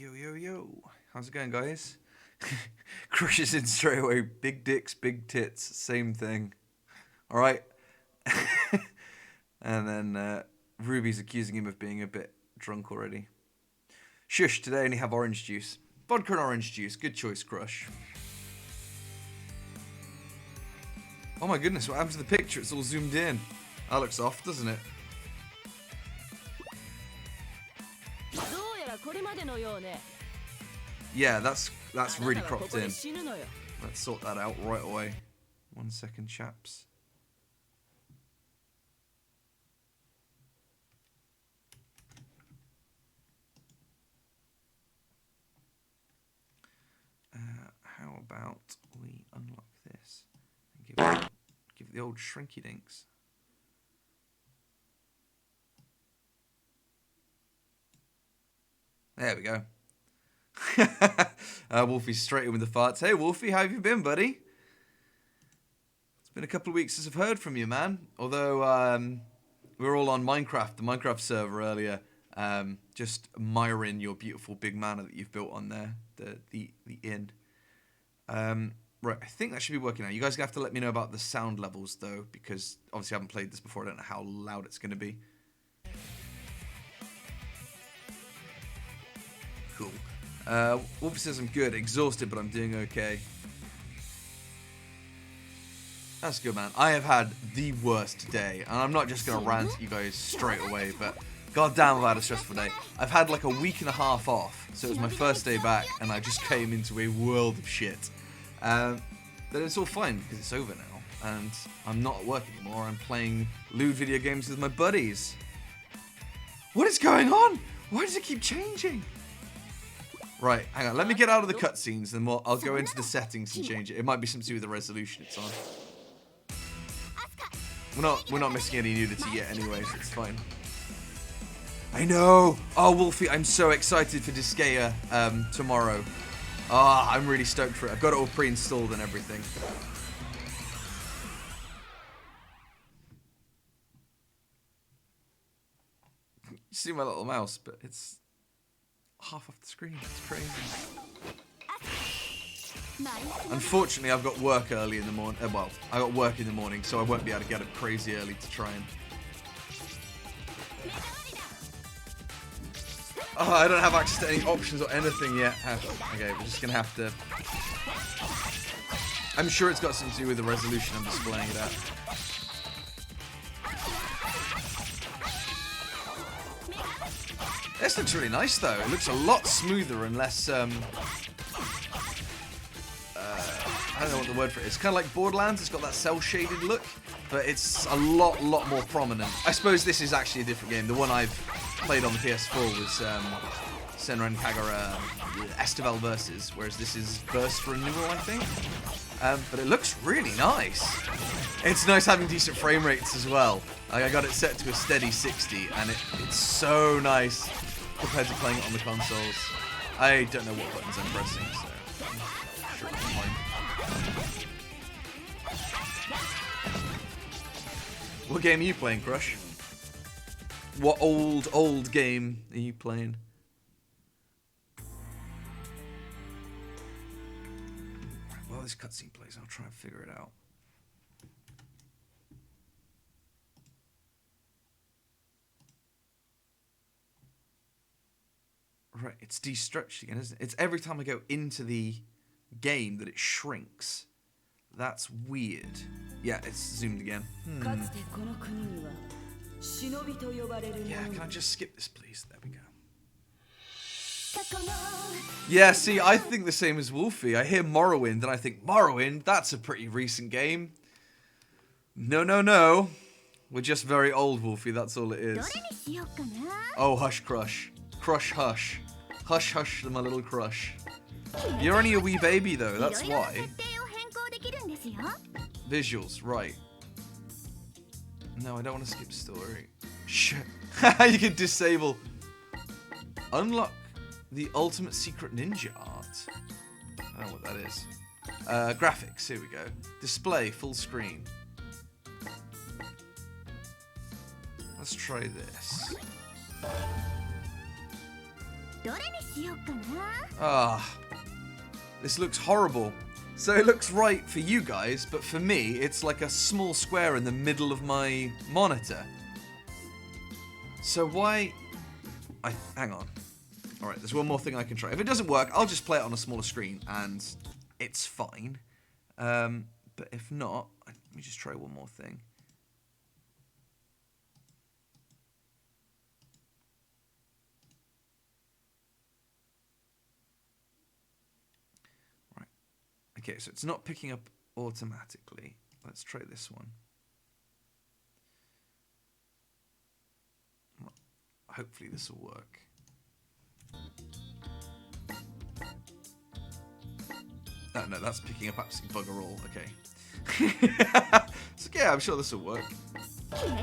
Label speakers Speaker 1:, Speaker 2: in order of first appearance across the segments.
Speaker 1: Yo, yo, yo. How's it going, guys? Crushes in straight away. Big dicks, big tits. Same thing. Alright. And then Ruby's accusing him of being a bit drunk already. Shush, today I only have orange juice. Vodka and orange juice. Good choice, Crush. Oh my goodness, what happened to the picture? It's all zoomed in. That looks off, doesn't it? Yeah, that's really cropped in. Let's sort that out right away. 1 second, chaps. How about we unlock this and give it the old shrinky dinks. There we go. Wolfie's straight in with the farts. Hey, Wolfie, how have you been, buddy? It's been a couple of weeks since I've heard from you, man. Although we were all on Minecraft, the Minecraft server earlier, just admiring your beautiful big manor that you've built on there, the inn. Right, I think that should be working out. You guys are going to have to let me know about the sound levels, though, because obviously I haven't played this before. I don't know how loud it's going to be. Cool. Wolfie says I'm good, exhausted, but I'm doing okay. That's good, man. I have had the worst day, and I'm not just going to rant at you guys straight away, but goddamn, I've had a stressful day. I've had like a week and a half off, so it was my first day back, and I just came into a world of shit. But it's all fine, because it's over now, and I'm not at work anymore. I'm playing lewd video games with my buddies. What is going on? Why does it keep changing? Right, hang on. Let me get out of the cutscenes, and I'll go into the settings and change it. It might be something to do with the resolution it's on. We're not missing any nudity yet, anyway, so it's fine. I know. Oh, Wolfie, I'm so excited for Disgaea tomorrow. Ah, I'm really stoked for it. I've got it all pre-installed and everything. You see my little mouse, but it's half off the screen. It's crazy. Unfortunately, I've got work early in the morning. Well, I got work in the morning, so I won't be able to get up crazy early to try and... Oh, I don't have access to any options or anything yet. Okay, we're just gonna have to... I'm sure it's got something to do with the resolution I'm displaying it at. This looks really nice, though. It looks a lot smoother and less, I don't know what the word for it is. It's kind of like Borderlands. It's got that cel-shaded look, but it's a lot more prominent. I suppose this is actually a different game. The one I've played on the PS4 was Senran Kagura Estival Versus, whereas this is Burst for a newal, I think. But it looks really nice. It's nice having decent frame rates as well. Like, I got it set to a steady 60, and it's so nice compared to playing it on the consoles. I don't know what buttons I'm pressing, so I'm sure it's fine. What game are you playing, Crush? What old game are you playing? While this cutscene plays, I'll try and figure it out. Right, it's de-stretched again, isn't it? It's every time I go into the game that it shrinks. That's weird. Yeah, it's zoomed again. Yeah, can I just skip this, please? There we go. Yeah, see, I think the same as Wolfie. I hear Morrowind, and I think, Morrowind? That's a pretty recent game. No. We're just very old, Wolfie, that's all it is. Oh, hush, Crush. Crush, hush. Hush, hush, my little crush. You're only a wee baby, though, that's why. Visuals, right. No, I don't want to skip story. Shit. You can disable. Unlock the ultimate secret ninja art. I don't know what that is. Graphics, here we go. Display, full screen. Let's try this. Ah, this looks horrible. So it looks right for you guys, but for me, it's like a small square in the middle of my monitor. So why... hang on. Alright, there's one more thing I can try. If it doesn't work, I'll just play it on a smaller screen, and it's fine. But if not, let me just try one more thing. Right. Okay, so it's not picking up automatically. Let's try this one. Hopefully this will work. Oh, no, that's picking up absolutely bugger all. Okay. So, yeah, I'm sure this will work.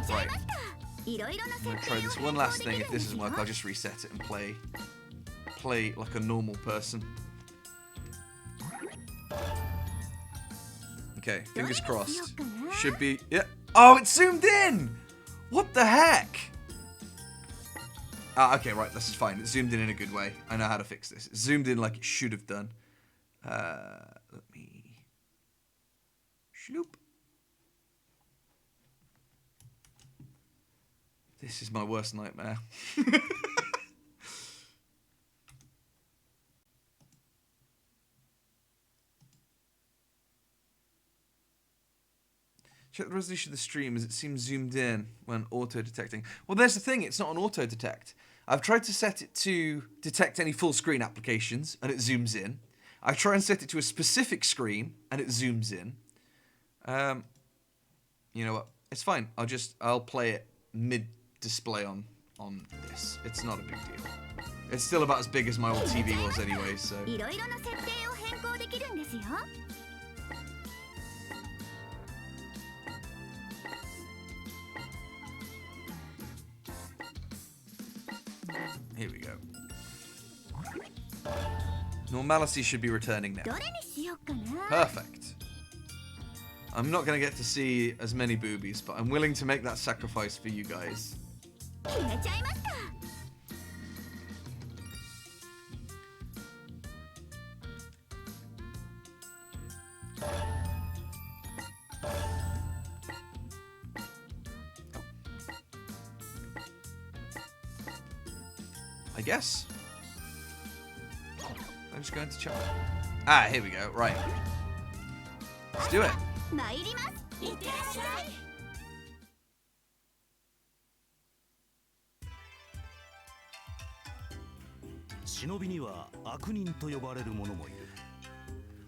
Speaker 1: Right. I'm going to try this one last thing. If this doesn't work, I'll just reset it and play like a normal person. Okay, fingers crossed. Should be... Yeah. Oh, it's zoomed in! What the heck? Okay, right, this is fine. It's zoomed in a good way. I know how to fix this. It's zoomed in like it should have done. Let me... Shloop. This is my worst nightmare. Check the resolution of the stream as it seems zoomed in when auto-detecting. Well, there's the thing. It's not on auto-detect. I've tried to set it to detect any full screen applications, and it zooms in. I try and set it to a specific screen, and it zooms in. You know what? It's fine. I'll play it mid-display on this. It's not a big deal. It's still about as big as my old TV was anyway, so... Here we go. Normality should be returning now. Perfect. I'm not going to get to see as many boobies, but I'm willing to make that sacrifice for you guys. I guess. I'm just going to check. Ah, here we go. Right. Let's do it.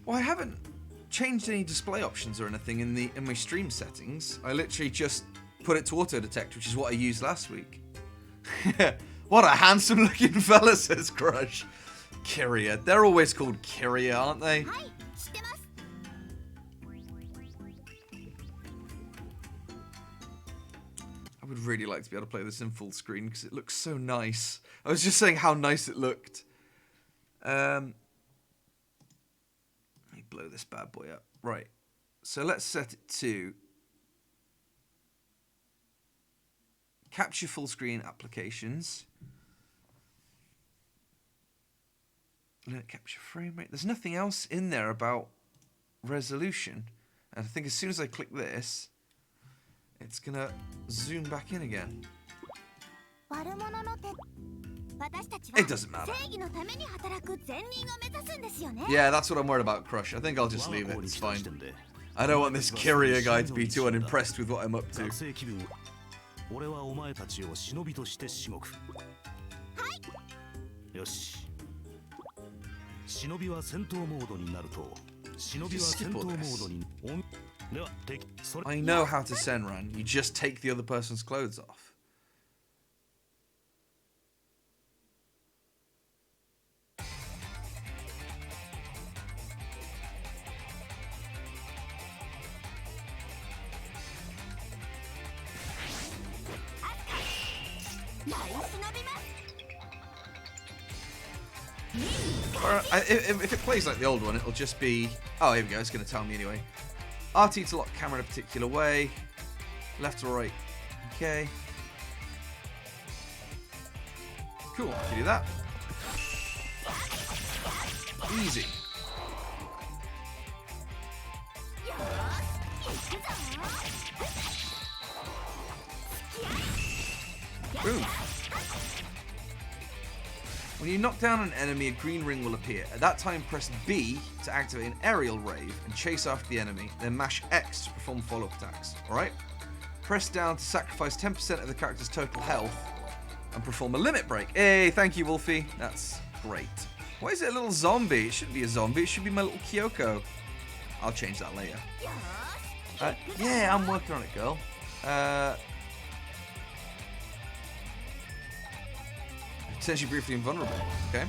Speaker 1: Well, I haven't changed any display options or anything in my stream settings. I literally just put it to auto detect, which is what I used last week. What a handsome looking fella, says Crush. Kyria. They're always called Kyria, aren't they? I would really like to be able to play this in full screen because it looks so nice. I was just saying how nice it looked. Let me blow this bad boy up. Right. So let's set it to capture full screen applications. Let capture frame rate. There's nothing else in there about resolution. And I think as soon as I click this, it's gonna zoom back in again. It doesn't matter. Yeah, that's what I'm worried about, Crush. I think I'll just leave it. It's fine. I don't want this Kyria guy to be too unimpressed with what I'm up to. Just skip all this. I know how to Senran. You just take the other person's clothes off. If it plays like the old one, it'll just be... Oh, here we go. It's going to tell me anyway. RT to lock camera in a particular way. Left or right. Okay. Cool. I can do that. Easy. Boom. When you knock down an enemy, a green ring will appear. At that time, press B to activate an aerial rave and chase after the enemy, then mash X to perform follow-up attacks. Alright? Press down to sacrifice 10% of the character's total health and perform a limit break. Hey, thank you, Wolfie. That's great. Why is it a little zombie? It shouldn't be a zombie. It should be my little Kyoko. I'll change that later. Yeah, I'm working on it, girl. Potentially briefly invulnerable. Okay.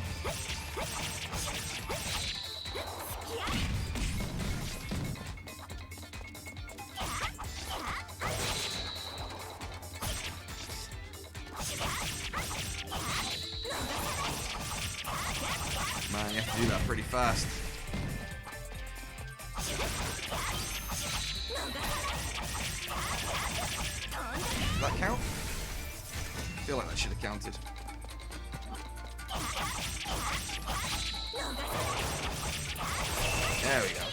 Speaker 1: Man, you have to do that pretty fast. Does that count? I feel like that should have counted. There we go.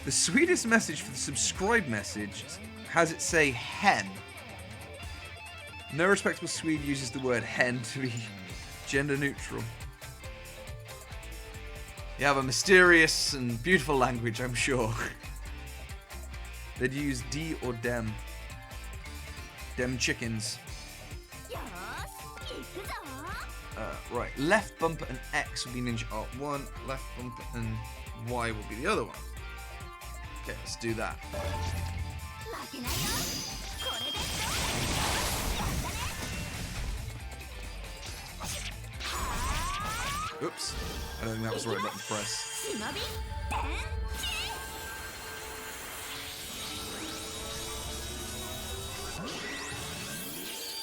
Speaker 1: The sweetest message for the subscribe message has it say hen. No respectable Swede uses the word hen to be gender neutral. You have a mysterious and beautiful language, I'm sure. They'd use D or dem. Dem chickens. Right, left bumper and X will be Ninja Art 1, left bumper and Y will be the other one. Okay, let's do that. Oops, I don't think that was the right button to press.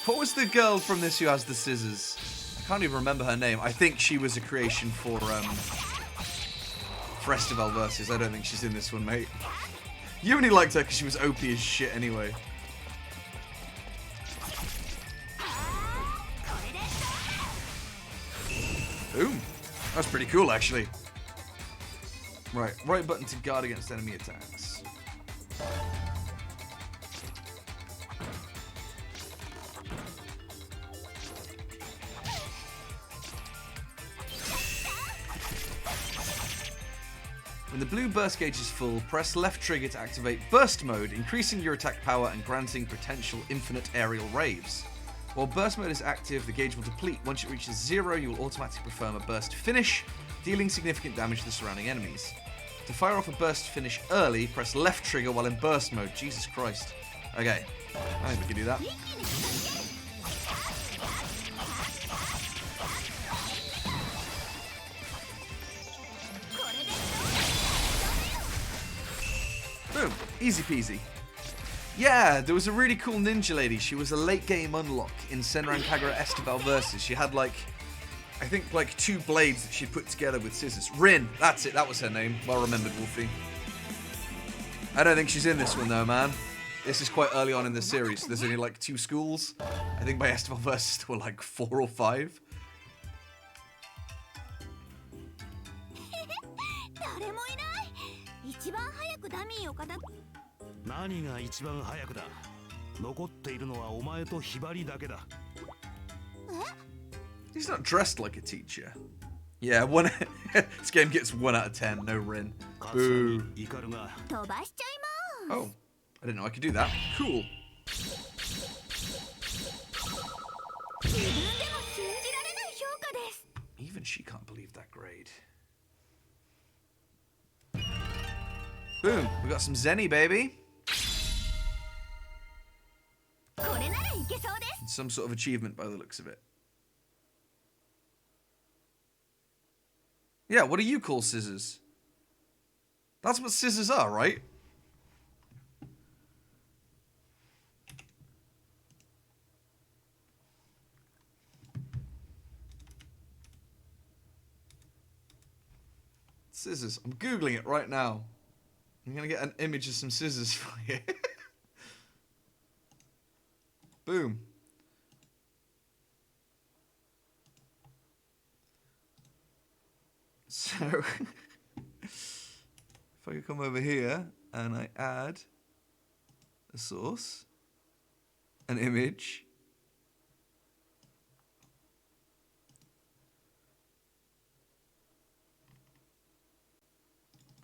Speaker 1: What was the girl from this who has the scissors? I can't even remember her name. I think she was a creation for Festival Versus. I don't think she's in this one, mate. You only liked her because she was OP as shit anyway. Boom. That's pretty cool, actually. Right, right button to guard against enemy attacks. When the blue burst gauge is full, press left trigger to activate burst mode, increasing your attack power and granting potential infinite aerial raves. While burst mode is active, the gauge will deplete. Once it reaches 0, you will automatically perform a burst finish, dealing significant damage to the surrounding enemies. To fire off a burst finish early, press left trigger while in burst mode. Jesus Christ. Okay, I think we can do that. Boom. Easy peasy. Yeah, there was a really cool ninja lady. She was a late game unlock in Senran Kagura Estival Versus. She had like, I think like 2 blades that she'd put together with scissors. Rin, that's it, that was her name. Well remembered, Wolfie. I don't think she's in this one though, man. This is quite early on in the series. So there's only like 2 schools. I think by Estival Versus there were like 4 or 5. He's not dressed like a teacher. Yeah, this game gets 1 out of 10. No Rin. Boo. Oh, I didn't know I could do that. Cool. Even she can't believe that grade. Boom, we got some Zenny, baby. Some sort of achievement by the looks of it. Yeah, what do you call scissors? That's what scissors are, right? Scissors. I'm Googling it right now. I'm going to get an image of some scissors for you. Boom. So, if I could come over here and I add a source, an image,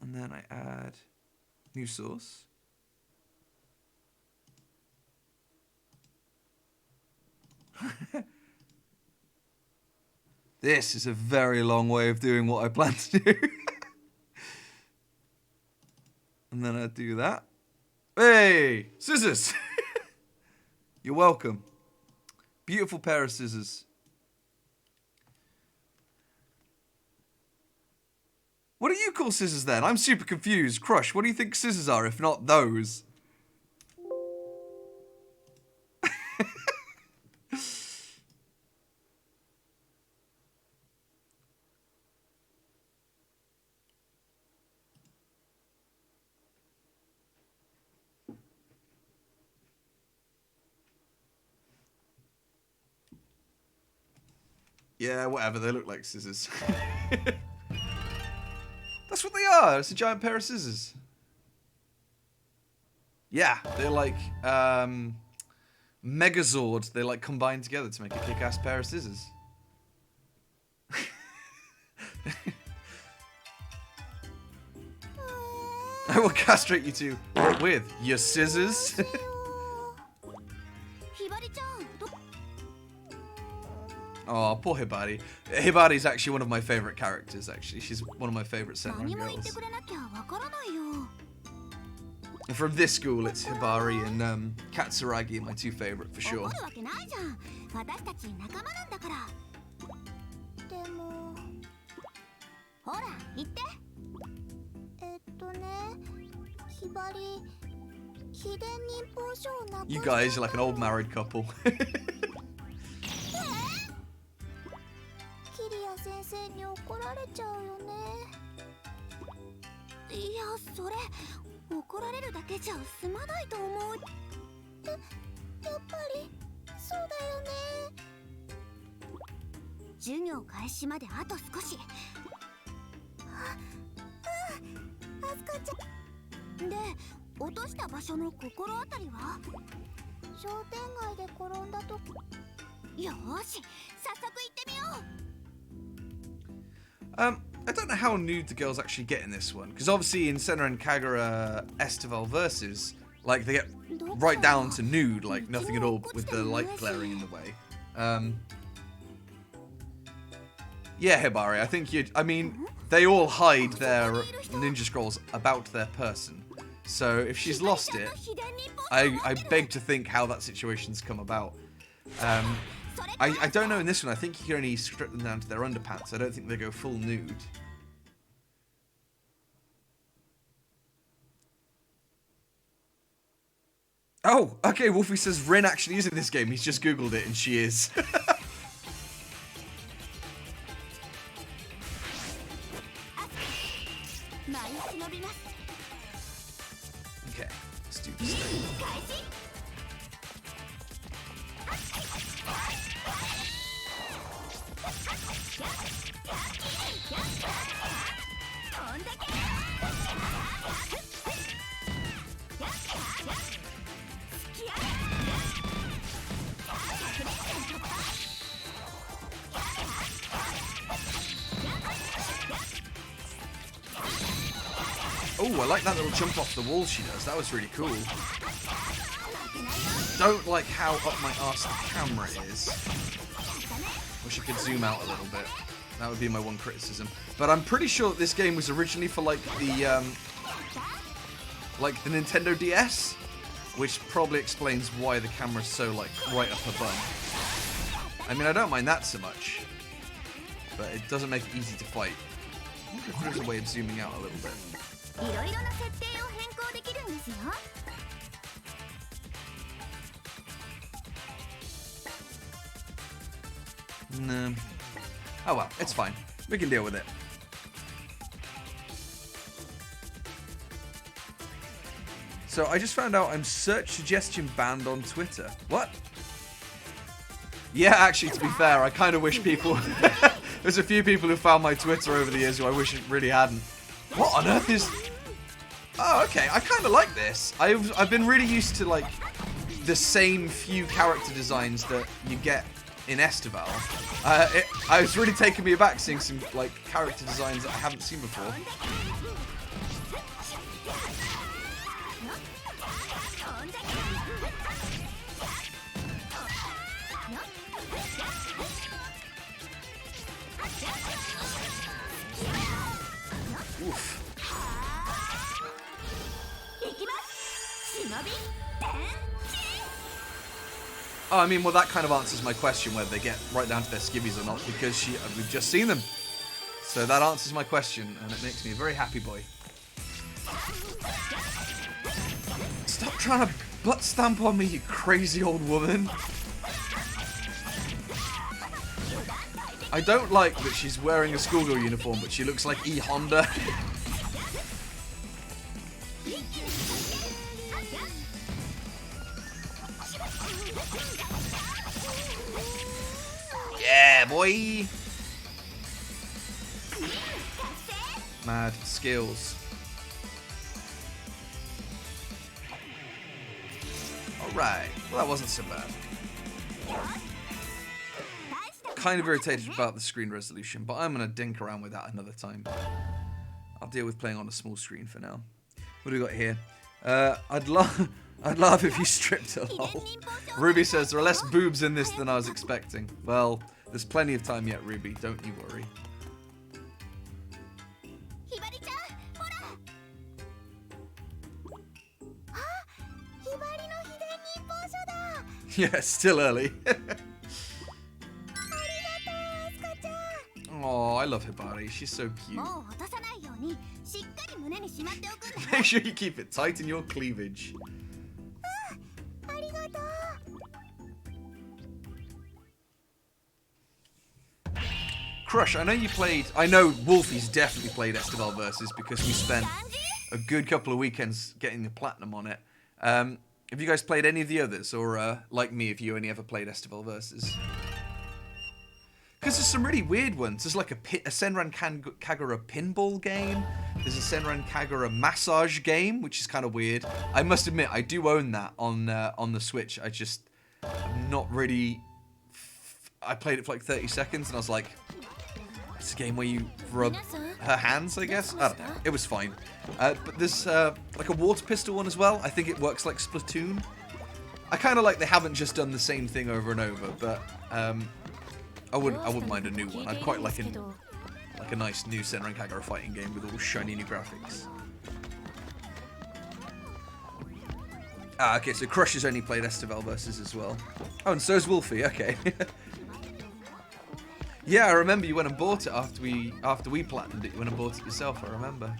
Speaker 1: and then I add new source. This is a very long way of doing what I plan to do. And then I do that. Hey, scissors. You're welcome. Beautiful pair of scissors. What do you call scissors then? I'm super confused. Crush, what do you think scissors are if not those? Yeah, whatever. They look like scissors. That's what they are. It's a giant pair of scissors. Yeah, they're like Megazord. They like combine together to make a kick-ass pair of scissors. I will castrate you two with your scissors. Oh, poor Hibari. Hibari's actually one of my favorite characters, actually. She's one of my favorite Senran girls. And from this school, it's Hibari and Katsuragi, my two favorite, for sure. You guys are like an old married couple. I don't know how nude the girls actually get in this one, because obviously in Senran Kagura Estival Versus, like, they get right down to nude, like nothing at all with the light glaring in the way. Yeah, Hibari, I think I mean, they all hide their ninja scrolls about their person. So if she's lost it, I beg to think how that situation's come about. I don't know in this one. I think you can only strip them down to their underpants. I don't think they go full nude. Oh, okay, Wolfie says Rin actually is in this game. He's just Googled it and she is. Okay, let's do this thing. Oh, I like that little jump off the wall she does. That was really cool. Don't like how up my arse the camera is. Wish I could zoom out a little bit. That would be my one criticism. But I'm pretty sure this game was originally for like the Nintendo DS, which probably explains why the camera's so like right up her bum. I mean, I don't mind that so much, but it doesn't make it easy to fight. I wonder if there's a way of zooming out a little bit. No. Oh well, it's fine. We can deal with it. So I just found out I'm search suggestion banned on Twitter. What? Yeah, actually, to be fair, I kind of wish people There's a few people who found my Twitter over the years who I wish it really hadn't. What on earth is... Oh, okay. I kind of like this. I've been really used to, like, the same few character designs that you get in Estival. It's really taken me aback seeing some, like, character designs that I haven't seen before. Oof. Oh, I mean, well, that kind of answers my question whether they get right down to their skivvies or not, because we've just seen them. So that answers my question, and it makes me a very happy boy. Stop trying to butt stamp on me, you crazy old woman. I don't like that she's wearing a schoolgirl uniform, but she looks like E. Honda. Yeah, boy! Mad skills. Alright, well that wasn't so bad. Kind of irritated about the screen resolution, but I'm going to dink around with that another time. I'll deal with playing on a small screen for now. What do we got here? I'd laugh if you stripped her, lol. Ruby says there are less boobs in this than I was expecting. Well, there's plenty of time yet, Ruby. Don't you worry. Yeah, still early. Oh, I love Hibari. She's so cute. Make sure you keep it tight in your cleavage. Crush, I know you played... I know Wolfie's definitely played Estival Versus because we spent a good couple of weekends getting the platinum on it. Have you guys played any of the others? Or, like me, if you only ever played Estival Versus? Because there's some really weird ones. There's like a Senran Kagura pinball game. There's a Senran Kagura massage game, which is kind of weird. I must admit, I do own that on the Switch. I'm not really... I played it for like 30 seconds and I was like... It's a game where you rub her hands, I guess? I don't know. It was fine. But there's like a water pistol one as well. I think it works like Splatoon. I kind of like they haven't just done the same thing over and over, but... I wouldn't mind a new one. I'd quite like a nice new Senran Kagura fighting game with all shiny new graphics. Ah, okay, so Crush has only played Estival Versus as well. Oh, and so's Wolfie, okay. Yeah, I remember you went and bought it after we platinumed it. You went and bought it yourself, I remember.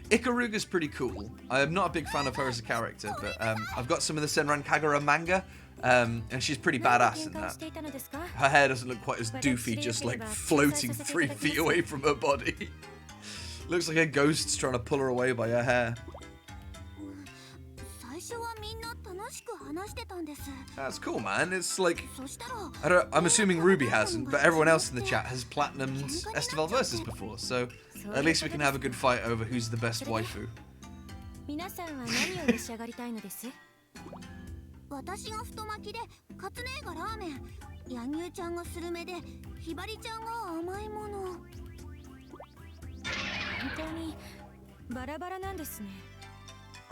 Speaker 1: Ikaruga's pretty cool. I'm not a big fan of her as a character, but I've got some of the Senran Kagura manga. And she's pretty badass in that. Her hair doesn't look quite as doofy, just like floating 3 feet away from her body. Looks like a ghost's trying to pull her away by her hair. That's cool, man. It's like... I'm assuming Ruby hasn't, but everyone else in the chat has platinumed Estival Versus before, so at least we can have a good fight over who's the best waifu.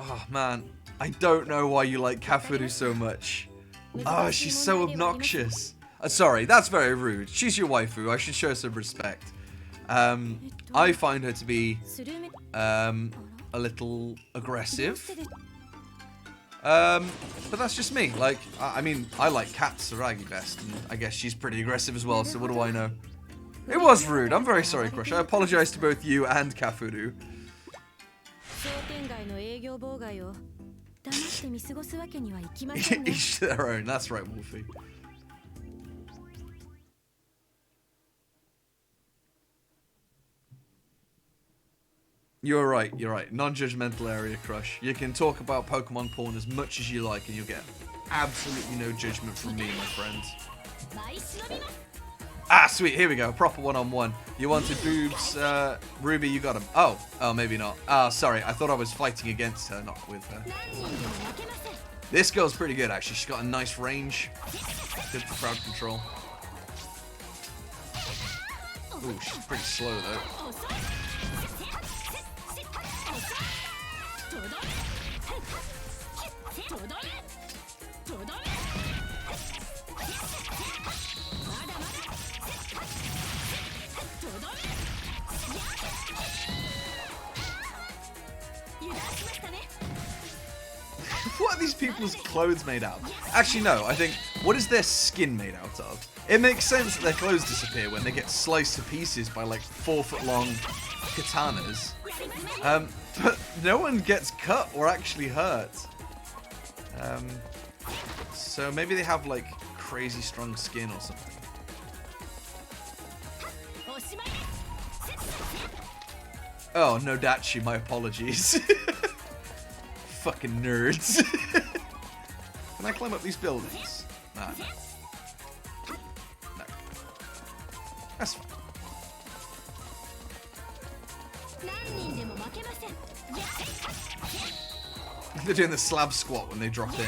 Speaker 1: Oh man, I don't know why you like Kafuru so much. Oh, she's so obnoxious. Sorry, that's very rude. She's your waifu. I should show some respect. I find her to be a little aggressive. But that's just me. Like, I mean, I like Kat Saragi best, and I guess she's pretty aggressive as well, so what do I know? It was rude. I'm very sorry, Crush. I apologize to both you and Kafuru. Each to their own. That's right, Wolfie. You're right, you're right. Non-judgmental area, Crush. You can talk about Pokemon porn as much as you like and you'll get absolutely no judgment from me, my friends. Ah, sweet. Here we go. Proper one-on-one. You wanted boobs, Ruby, you got them. Oh, maybe not. Ah, sorry. I thought I was fighting against her, not with her. This girl's pretty good, actually. She's got a nice range. Good for crowd control. Ooh, she's pretty slow, though. What are these people's clothes made out of? Actually, no, I think, what is their skin made out of? It makes sense that their clothes disappear when they get sliced to pieces by like 4-foot-long katanas. But no one gets cut or actually hurt. So maybe they have like crazy strong skin or something. Oh, no Dachi, my apologies. Fucking nerds. Can I climb up these buildings? Nah, no. No. That's fine. They're doing the slab squat when they drop in.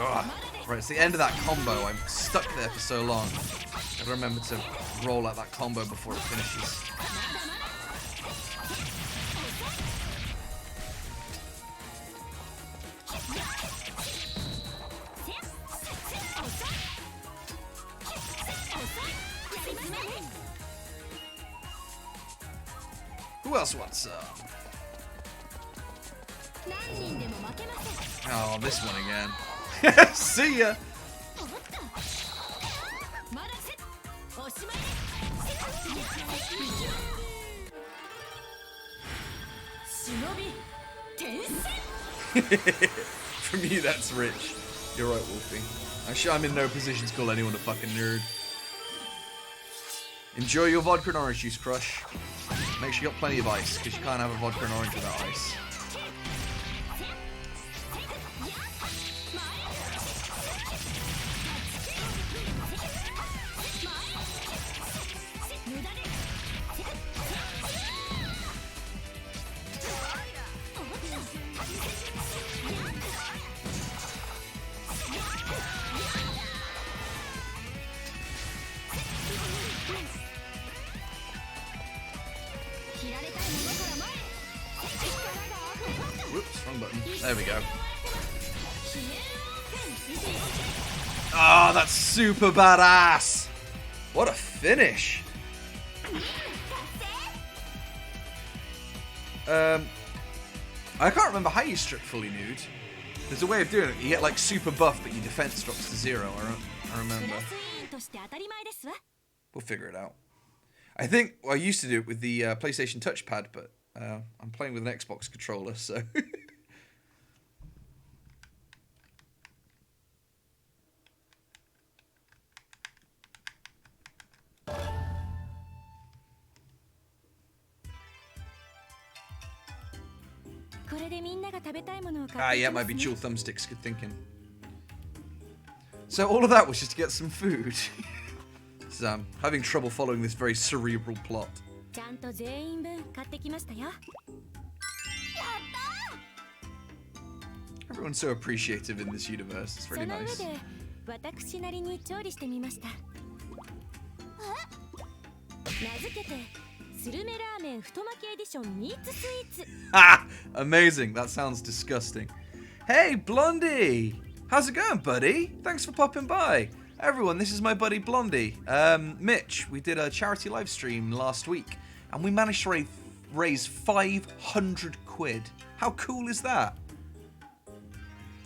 Speaker 1: Ugh. Right, it's the end of that combo. I'm stuck there for so long. I gotta remember to roll out that combo before it finishes. Who else wants some? Oh, this one again. See ya! From you, that's rich. You're right, Wolfie. I'm in no position to call anyone a fucking nerd. Enjoy your vodka and orange juice, Crush. Make sure you got plenty of ice, because you can't have a vodka and orange without ice. Whoops, wrong button. There we go. Oh, that's super badass! What a finish! I can't remember how you strip fully nude. There's a way of doing it. You get like super buff, but your defense drops to 0. I remember. We'll figure it out. I think I used to do it with the PlayStation touchpad, but I'm playing with an Xbox controller, so. Yeah, it might be dual thumbsticks. Good thinking. So all of that was just to get some food. So I'm having trouble following this very cerebral plot. Everyone's so appreciative in this universe. It's really nice. Ah, amazing. That sounds disgusting. Hey, Blondie! How's it going, buddy? Thanks for popping by. Everyone, this is my buddy Blondie. Mitch, we did a charity live stream last week, and we managed to raise 500 quid. How cool is that?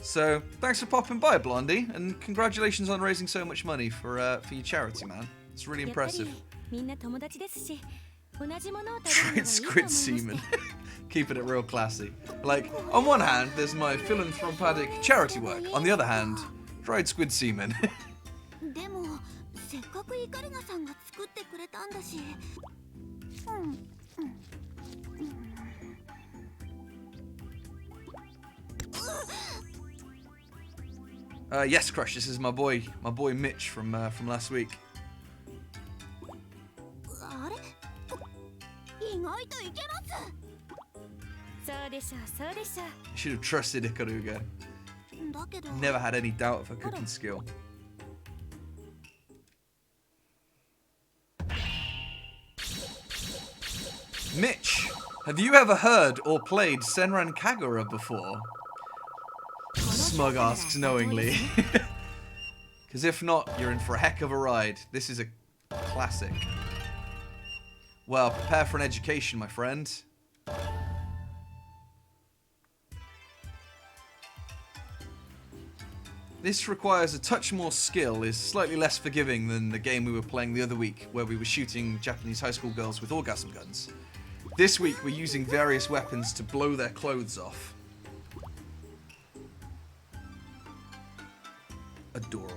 Speaker 1: So, thanks for popping by, Blondie, and congratulations on raising so much money for your charity, man. It's really impressive. Tried squid semen. Keeping it real classy. Like, on one hand, there's my philanthropic charity work. On the other hand, dried squid semen. Yes, Crush, this is my boy Mitch from last week. You should have trusted Ikaruga. Never had any doubt of her cooking skill. Mitch, have you ever heard or played Senran Kagura before? Smug asks knowingly. Because if not, you're in for a heck of a ride. This is a classic. Well, prepare for an education, my friend. This requires a touch more skill, is slightly less forgiving than the game we were playing the other week, where we were shooting Japanese high school girls with orgasm guns. This week we're using various weapons to blow their clothes off. Adorable.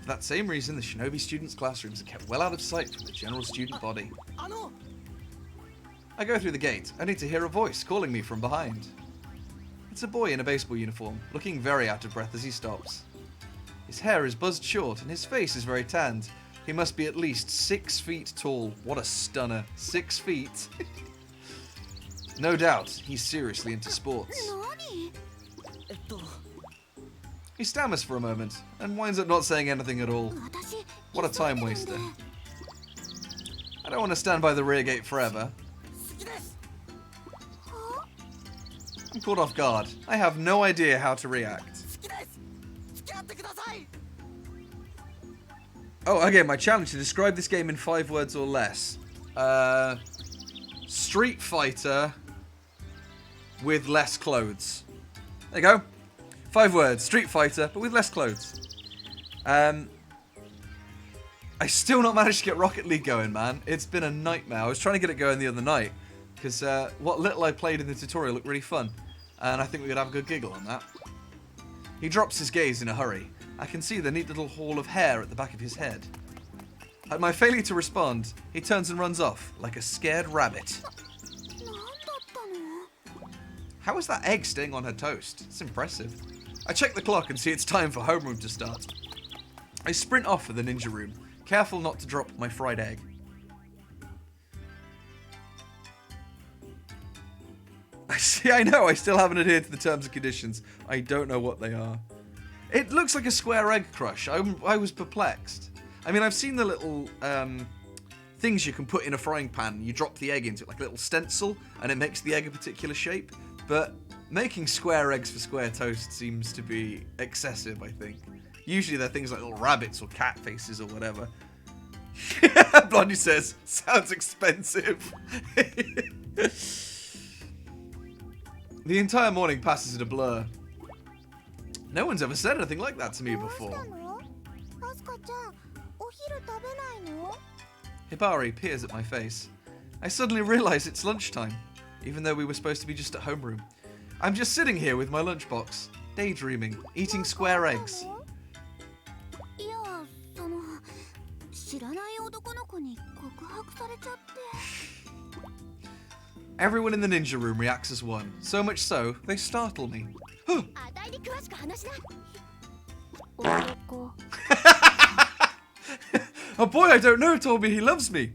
Speaker 1: For that same reason, the Shinobi students' classrooms are kept well out of sight from the general student body. I go through the gate, only to hear a voice calling me from behind. It's a boy in a baseball uniform, looking very out of breath as he stops. His hair is buzzed short and his face is very tanned. He must be at least 6 feet tall. What a stunner. 6 feet. No doubt, he's seriously into sports. He stammers for a moment, and winds up not saying anything at all. What a time waster. I don't want to stand by the rear gate forever. I'm caught off guard. I have no idea how to react. Oh, okay, my challenge to describe this game in 5 words or less. Street Fighter with less clothes. There you go. 5 words. Street Fighter, but with less clothes. I still not managed to get Rocket League going, man. It's been a nightmare. I was trying to get it going the other night, because what little I played in the tutorial looked really fun, and I think we could have a good giggle on that. He drops his gaze in a hurry. I can see the neat little haul of hair at the back of his head. At my failure to respond, he turns and runs off, like a scared rabbit. How is that egg staying on her toast? It's impressive. I check the clock and see it's time for homeroom to start. I sprint off for the ninja room, careful not to drop my fried egg. I know, I still haven't adhered to the terms and conditions. I don't know what they are. It looks like a square egg, Crush. I was perplexed. I mean, I've seen the little things you can put in a frying pan. You drop the egg into it, like a little stencil, and it makes the egg a particular shape. But making square eggs for square toast seems to be excessive, I think. Usually they're things like little rabbits or cat faces or whatever. Blondie says, sounds expensive. The entire morning passes in a blur. No one's ever said anything like that to me before. Hibari peers at my face. I suddenly realise it's lunchtime, even though we were supposed to be just at homeroom. I'm just sitting here with my lunchbox, daydreaming, eating square eggs. Everyone in the ninja room reacts as one, so much so, they startle me. A boy I don't know told me he loves me.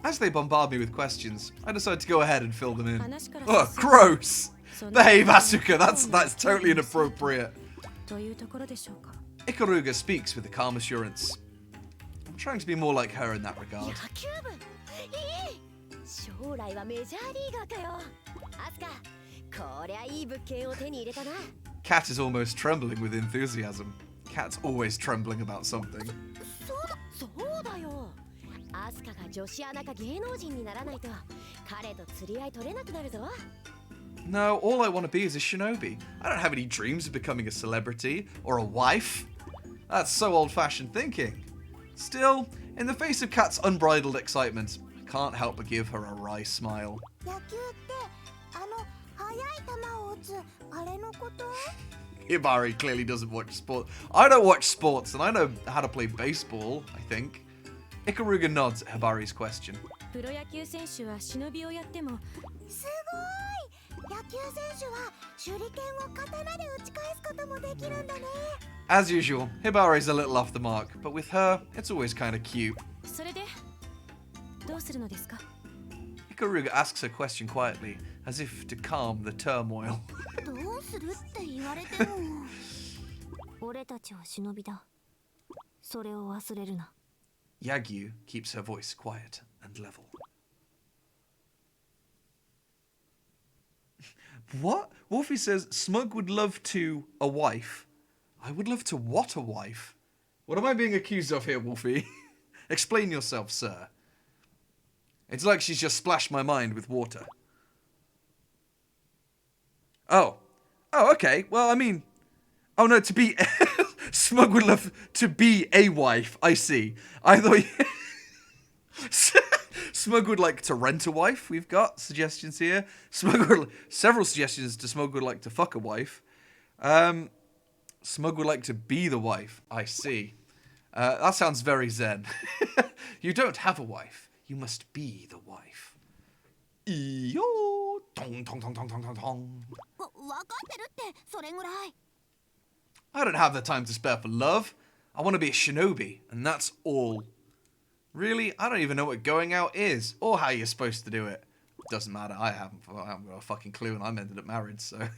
Speaker 1: As they bombard me with questions, I decide to go ahead and fill them in. Oh, gross! Behave, Asuka, that's totally inappropriate. Ikaruga speaks with a calm assurance. I'm trying to be more like her in that regard. Kat is almost trembling with enthusiasm. Kat's always trembling about something. No, all I want to be is a shinobi. I don't have any dreams of becoming a celebrity or a wife. That's so old-fashioned thinking. Still, in the face of Kat's unbridled excitement, I Can't help but give her a wry smile. Hibari clearly doesn't watch sport. I don't watch sports, and I know how to play baseball, I think. Ikaruga nods at Hibari's question. As usual, Hibari's a little off the mark, but with her, it's always kind of cute. Ikaruga asks her question quietly, as if to calm the turmoil. Yagyu keeps her voice quiet and level. What? Wolfie says Smug would love to a wife. I would love to what a wife? What am I being accused of here, Wolfie? Explain yourself, sir. It's like she's just splashed my mind with water. Oh. Oh, okay. Well, I mean... Oh, no, to be... Smug would love to be a wife. I see. I thought... Smug would like to rent a wife. We've got suggestions here. Several suggestions to Smug would like to fuck a wife. Smug would like to be the wife. I see. That sounds very zen. You don't have a wife. You must be the wife. Iyo. Tong, tong, tong, tong, tong, tong, tong. I don't have the time to spare for love. I want to be a shinobi, and that's all. Really? I don't even know what going out is, or how you're supposed to do it. Doesn't matter, I haven't got a fucking clue, and I'm ended up married, so...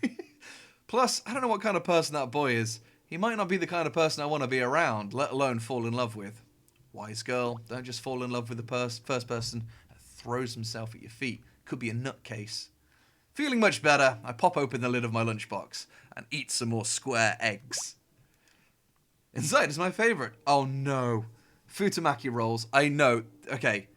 Speaker 1: Plus, I don't know what kind of person that boy is. He might not be the kind of person I want to be around, let alone fall in love with. Wise girl, don't just fall in love with the first person that throws himself at your feet. Could be a nutcase. Feeling much better, I pop open the lid of my lunchbox and eat some more square eggs. Inside is my favorite. Oh no. Futamaki rolls. I know. Okay.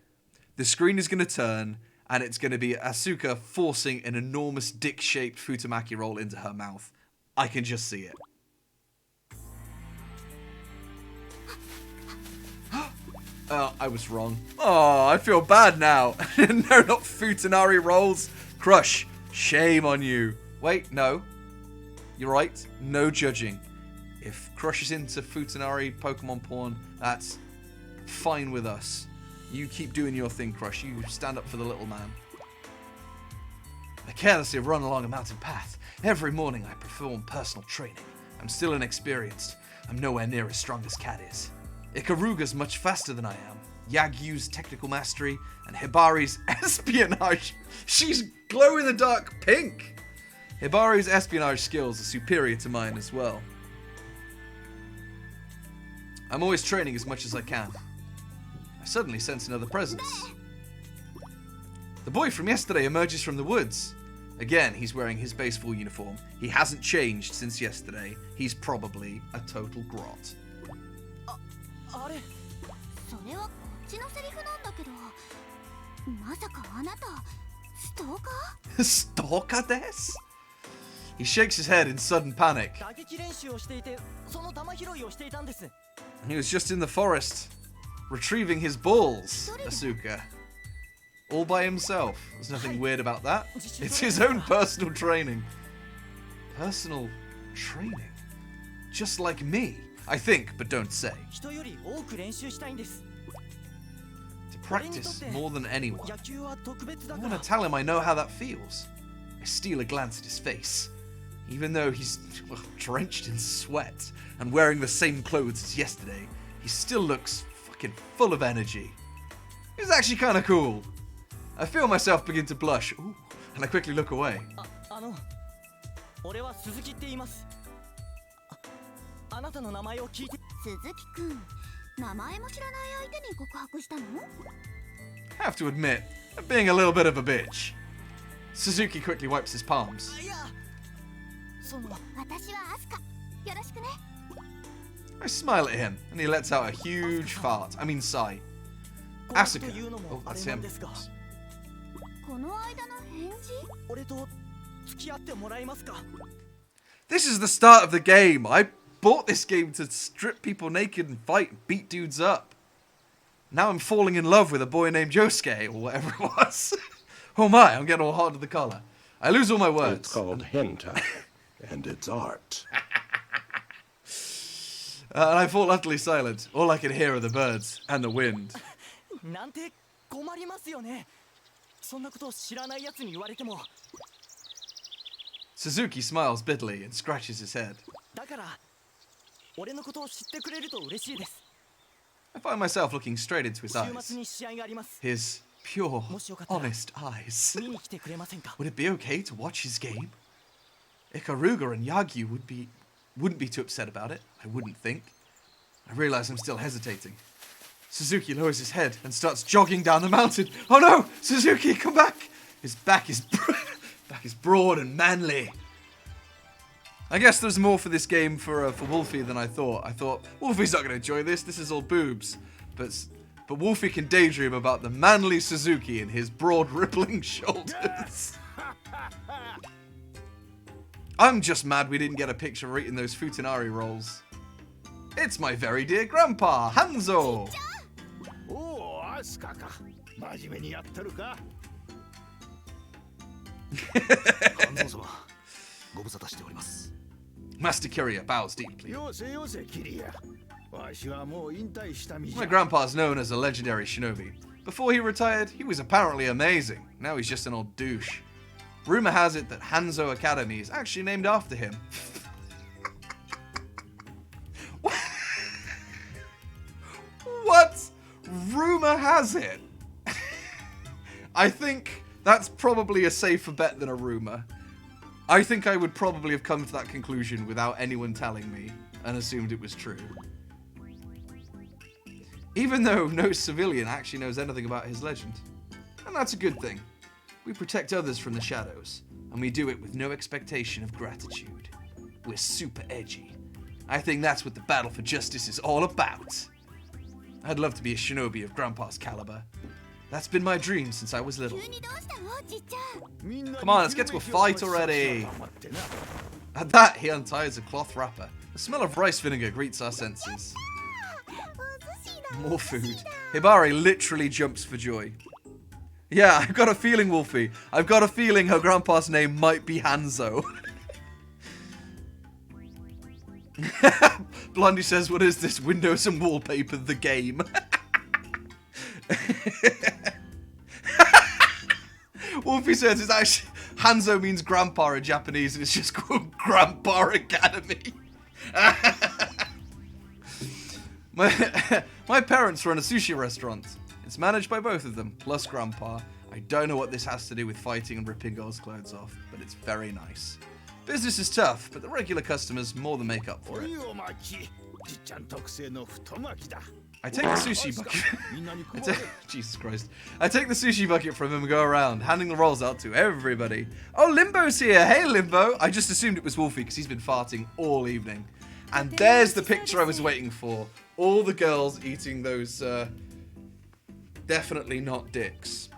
Speaker 1: The screen is going to turn and it's going to be Asuka forcing an enormous dick-shaped Futamaki roll into her mouth. I can just see it. Oh, I was wrong. Oh, I feel bad now. No, not Futanari rolls. Crush. Shame on you. Wait, no. You're right. No judging. If Crush is into Futanari Pokemon porn, that's fine with us. You keep doing your thing, Crush. You stand up for the little man. I carelessly run along a mountain path. Every morning I perform personal training. I'm still inexperienced. I'm nowhere near as strong as Cat is. Ikaruga's much faster than I am. Yagyu's technical mastery and Hibari's espionage. She's glow-in-the-dark pink. Hibari's espionage skills are superior to mine as well. I'm always training as much as I can. I suddenly sense another presence. The boy from yesterday emerges from the woods. Again, he's wearing his baseball uniform. He hasn't changed since yesterday. He's probably a total grot. Stalker des? He shakes his head in sudden panic. He was just in the forest, retrieving his balls, Asuka. All by himself. There's nothing weird about that. It's his own personal training. Personal training? Just like me. I think, but don't say. To practice more than anyone. I want to tell him I know how that feels. I steal a glance at his face. Even though he's drenched in sweat and wearing the same clothes as yesterday, he still looks fucking full of energy. He's actually kind of cool. I feel myself begin to blush, ooh, and I quickly look away. I have to admit, I'm being a little bit of a bitch. Suzuki quickly wipes his palms. I smile at him, and he lets out a huge fart. I mean sigh. Asuka. Oh, that's him. This is the start of the game. I bought this game to strip people naked and fight and beat dudes up. Now I'm falling in love with a boy named Josuke, or whatever it was. Oh my, I'm getting all hot to the collar. I lose all my words.
Speaker 2: It's called hentai, and it's art.
Speaker 1: And I fall utterly silent. All I can hear are the birds and the wind. Suzuki smiles bitterly and scratches his head. I find myself looking straight into his eyes. His pure, honest eyes. Would it be okay to watch his game? Ikaruga and Yagyu wouldn't be too upset about it, I wouldn't think. I realize I'm still hesitating. Suzuki lowers his head and starts jogging down the mountain. Oh no! Suzuki, come back! His back is broad and manly. I guess there's more for this game for Wolfie than I thought. I thought, Wolfie's not going to enjoy this. This is all boobs. But Wolfie can daydream about the manly Suzuki and his broad, rippling shoulders. I'm just mad we didn't get a picture of her eating those futanari rolls. It's my very dear grandpa, Hanzo!
Speaker 3: Oh, Asuka ka. Majime ni yattaru ka? Hanzo-sama, gobusata shite orimasu.
Speaker 1: Master Kirya bows deeply.
Speaker 3: Yose, Kirya. Washi wa mou intai shita mi.
Speaker 1: My grandpa's known as a legendary shinobi. Before he retired, he was apparently amazing. Now he's just an old douche. Rumor has it that Hanzo Academy is actually named after him. What? Rumor has it. I think that's probably a safer bet than a rumor. I think I would probably have come to that conclusion without anyone telling me and assumed it was true. Even though no civilian actually knows anything about his legend. And that's a good thing. We protect others from the shadows, and we do it with no expectation of gratitude. We're super edgy. I think that's what the battle for justice is all about. I'd love to be a shinobi of Grandpa's caliber. That's been my dream since I was little. Come on, let's get to a fight already. At that, he unties a cloth wrapper. The smell of rice vinegar greets our senses. More food. Hibari literally jumps for joy. Yeah, I've got a feeling, Wolfie. I've got a feeling her grandpa's name might be Hanzo. Blondie says, what is this? Windows and wallpaper, the game. Wolfie says it's actually Hanzo means grandpa in Japanese and it's just called Grandpa Academy. My parents run a sushi restaurant. It's managed by both of them, plus grandpa. I don't know what this has to do with fighting and ripping girls' clothes off, but it's very nice. Business is tough, but the regular customers more than make up for it. I take the sushi bucket. Jesus Christ. I take the sushi bucket from him and go around, handing the rolls out to everybody. Oh, Limbo's here. Hey, Limbo. I just assumed it was Wolfie because he's been farting all evening. And there's the picture I was waiting for. All the girls eating those, definitely not dicks.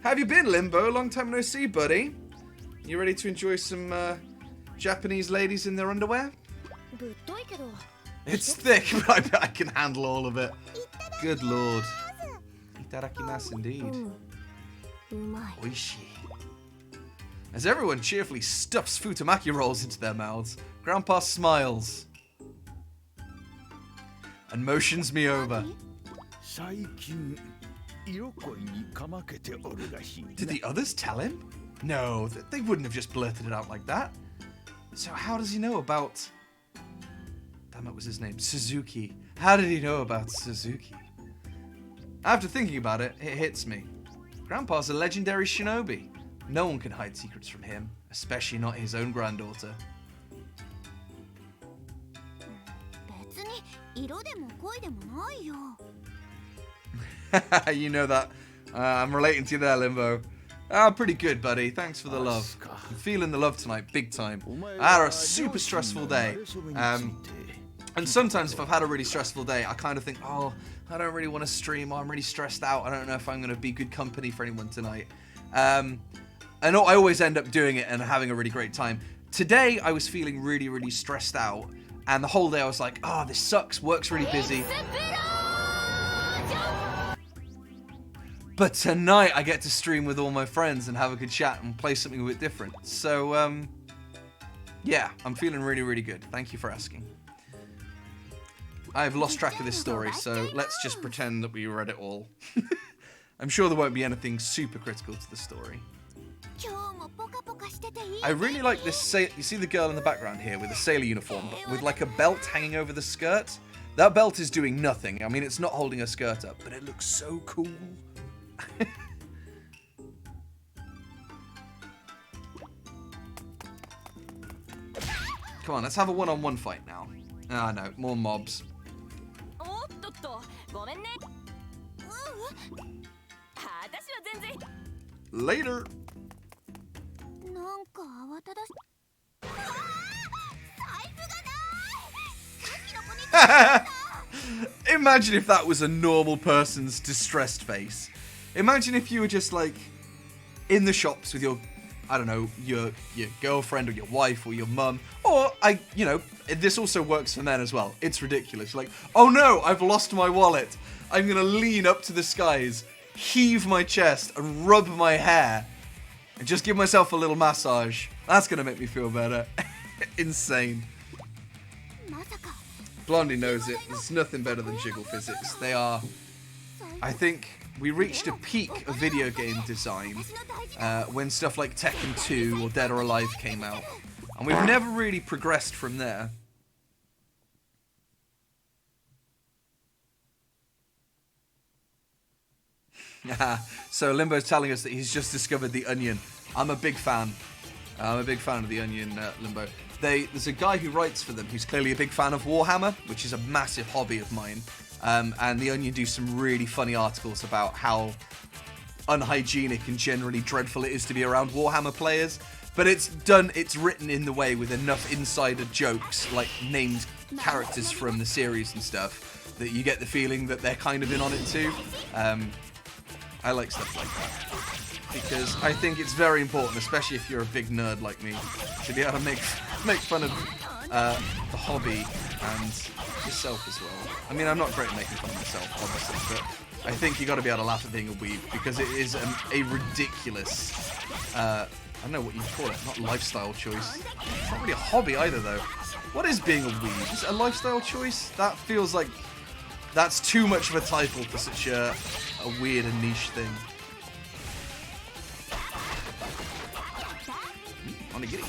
Speaker 1: How have you been, Limbo? Long time no see, buddy. You ready to enjoy some, Japanese ladies in their underwear? It's thick, but I can handle all of it. Good lord. Itadakimasu indeed. Oishi. As everyone cheerfully stuffs futamaki rolls into their mouths, Grandpa smiles and motions me over. Did the others tell him? No, they wouldn't have just blurted it out like that. So how does he know about... Damn, what was his name? Suzuki. How did he know about Suzuki? After thinking about it, it hits me. Grandpa's a legendary shinobi. No one can hide secrets from him, especially not his own granddaughter. You know that. I'm relating to you there, Limbo. Ah, pretty good, buddy. Thanks for the love. I'm feeling the love tonight, big time. I had a super stressful day. And sometimes if I've had a really stressful day, I kind of think, oh, I don't really want to stream, or I'm really stressed out. I don't know if I'm going to be good company for anyone tonight. And I always end up doing it and having a really great time. Today, I was feeling really, really stressed out. And the whole day I was like, oh, this sucks. Work's really busy. But tonight I get to stream with all my friends and have a good chat and play something a bit different. So, yeah, I'm feeling really, really good. Thank you for asking. I've lost track of this story, so let's just pretend that we read it all. I'm sure there won't be anything super critical to the story. I really like this, you see the girl in the background here with a sailor uniform, but with like a belt hanging over the skirt? That belt is doing nothing. I mean, it's not holding her skirt up, but it looks so cool. Come on, let's have a one-on-one fight now. Ah, no, more mobs. Later. Imagine if that was a normal person's distressed face. Imagine if you were just like in the shops with your, I don't know, your girlfriend or your wife or your mum, or you know, this also works for men as well. It's ridiculous. Like, oh no, I've lost my wallet. I'm gonna lean up to the skies, heave my chest, and rub my hair, and just give myself a little massage. That's gonna make me feel better. Insane. Blondie knows it. There's nothing better than jiggle physics. They are, I think, we reached a peak of video game design when stuff like Tekken 2 or Dead or Alive came out. And we've never really progressed from there. So Limbo's telling us that he's just discovered the Onion. I'm a big fan. I'm a big fan of the Onion, Limbo. There's a guy who writes for them who's clearly a big fan of Warhammer, which is a massive hobby of mine. And the Onion do some really funny articles about how unhygienic and generally dreadful it is to be around Warhammer players. But it's written in the way with enough insider jokes, like named characters from the series and stuff, that you get the feeling that they're kind of in on it too. I like stuff like that. Because I think it's very important, especially if you're a big nerd like me, to be able to make fun of the hobby and yourself as well. I mean, I'm not great at making fun of myself, obviously, but I think you got to be able to laugh at being a weeb, because it is a ridiculous, I don't know what you call it, not lifestyle choice. It's not really a hobby either, though. What is being a weeb? Is it a lifestyle choice? That feels like that's too much of a title for such a weird and niche thing. On a giddy.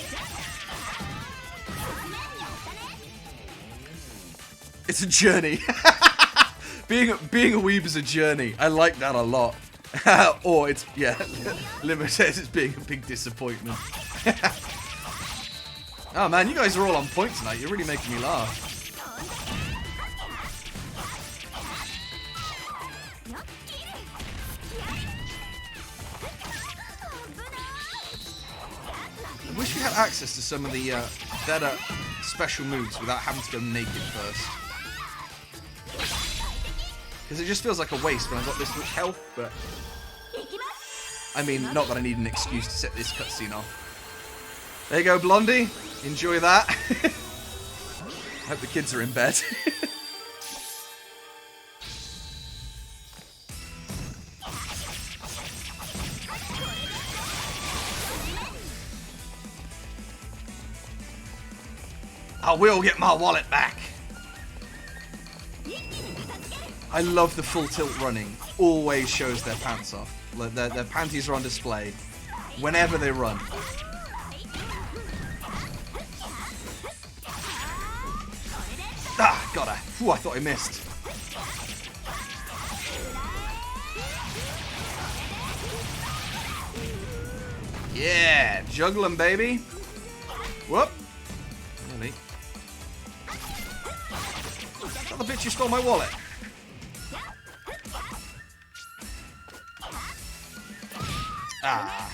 Speaker 1: It's a journey. being a weeb is a journey. I like that a lot. Or it's, yeah, Limbo says it's being a big disappointment. Oh man, you guys are all on point tonight. You're really making me laugh. I wish we had access to some of the better special moves without having to go naked first. Because it just feels like a waste when I've got this much health, but... I mean, not that I need an excuse to set this cutscene off. There you go, Blondie. Enjoy that. Hope the kids are in bed. I will get my wallet back. I love the full tilt running. Always shows their pants off. Like their panties are on display whenever they run. Ah, got her. Ooh, I thought I missed. Yeah, juggle 'em, baby. Whoop. Really? Is that the bitch who stole my wallet? Ah.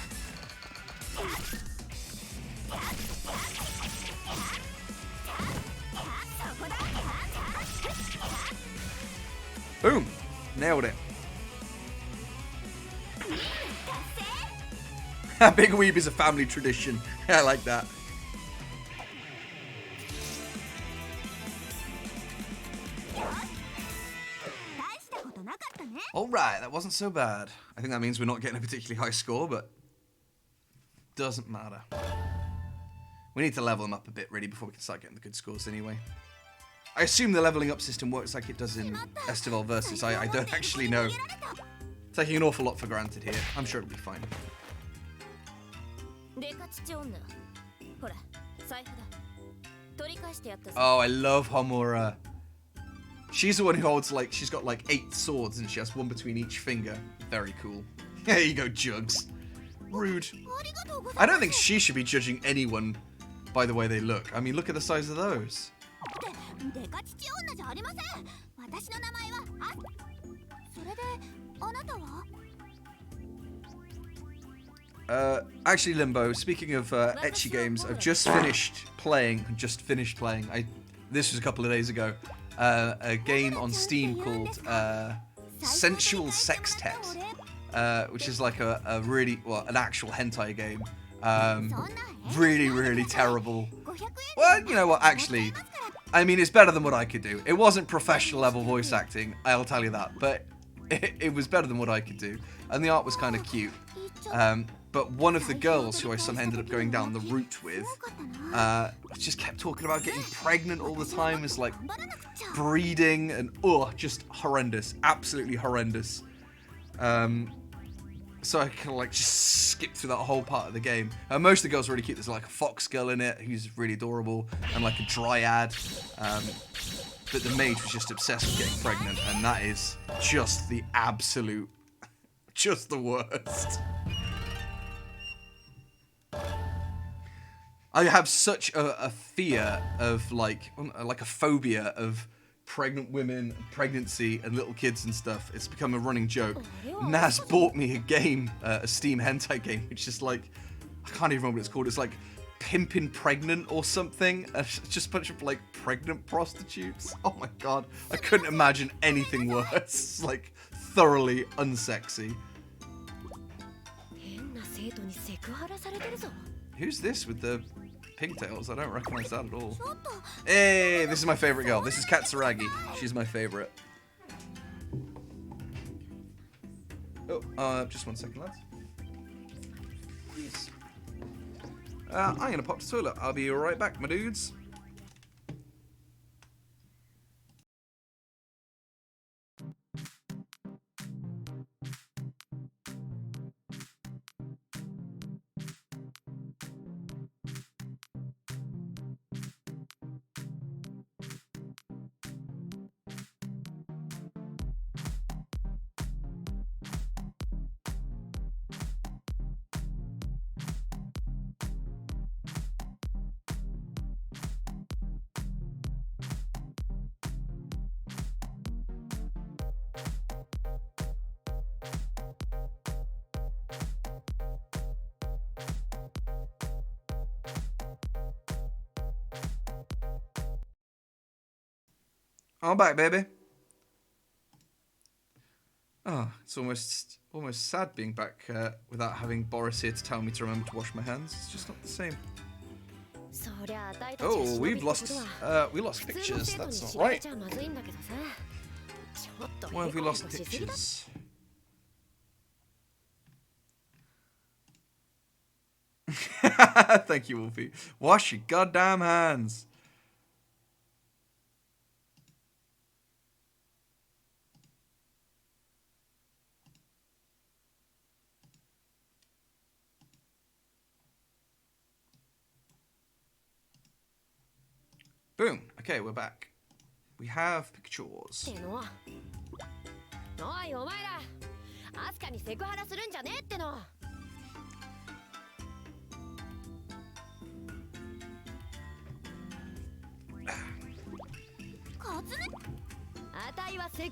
Speaker 1: Boom. Nailed it. Big weeb is a family tradition. I like that. All right, that wasn't so bad. I think that means we're not getting a particularly high score, but doesn't matter. We need to level them up a bit, really, before we can start getting the good scores anyway. I assume the leveling up system works like it does in Estival Versus. I don't actually know. Taking an awful lot for granted here. I'm sure it'll be fine. Oh, I love Homura. She's the one who holds, like, she's got like 8 swords and she has one between each finger. Very cool. There you go, Jugs. Rude. I don't think she should be judging anyone by the way they look. I mean, look at the size of those. Actually, Limbo, speaking of ecchi games, I've just finished playing. This was a couple of days ago. A game on Steam called Sensual Sextet, which is like a really, well, an actual hentai game. Really, really terrible. Well, you know what, actually, I mean, it's better than what I could do. It wasn't professional level voice acting, I'll tell you that, but it was better than what I could do. And the art was kind of cute. But one of the girls who I somehow ended up going down the route with just kept talking about getting pregnant all the time, as like breeding and just horrendous, absolutely horrendous. So I kind of like just skipped through that whole part of the game. Most of the girls are really cute. There's like a fox girl in it who's really adorable, and like a dryad. But the mage was just obsessed with getting pregnant, and that is just the absolute, just the worst. I have such a fear of like a phobia of pregnant women, pregnancy, and little kids and stuff. It's become a running joke. Naz bought me a game, a Steam hentai game, which is like, I can't even remember what it's called. It's like Pimpin' Pregnant or something. It's just a bunch of like pregnant prostitutes. Oh my god, I couldn't imagine anything worse. It's like thoroughly unsexy. Who's this with the pigtails? I don't recognize that at all. Hey, this is my favorite girl. This is Katsuragi. She's my favorite. Oh, just 1 second, lads. Please. I'm gonna pop to the toilet. I'll be right back, my dudes. I'm back, baby. Oh, it's almost sad being back without having Boris here to tell me to remember to wash my hands. It's just not the same. Oh, we lost pictures. That's not right. Why have we lost pictures? Thank you, Wolfie. Wash your goddamn hands. Boom. Okay, we're back. We have pictures.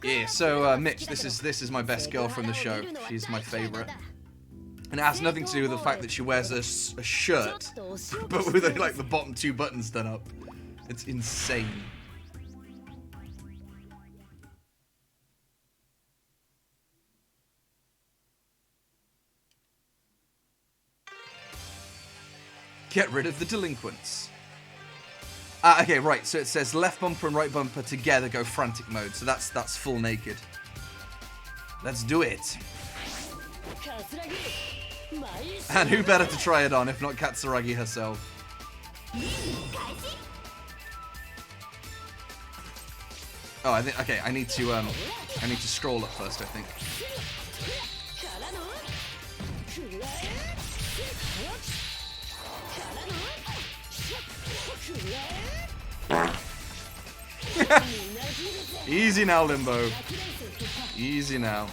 Speaker 1: Yeah, so Mitch, this is my best girl from the show. She's my favorite. And it has nothing to do with the fact that she wears a shirt, but with like the bottom 2 buttons done up. It's insane. Get rid of the delinquents. Okay, right, so it says left bumper and right bumper together go frantic mode, so that's full naked. Let's do it. And who better to try it on if not Katsuragi herself? Oh, I think okay. I need to scroll up first. I think. Easy now, Limbo. Easy now.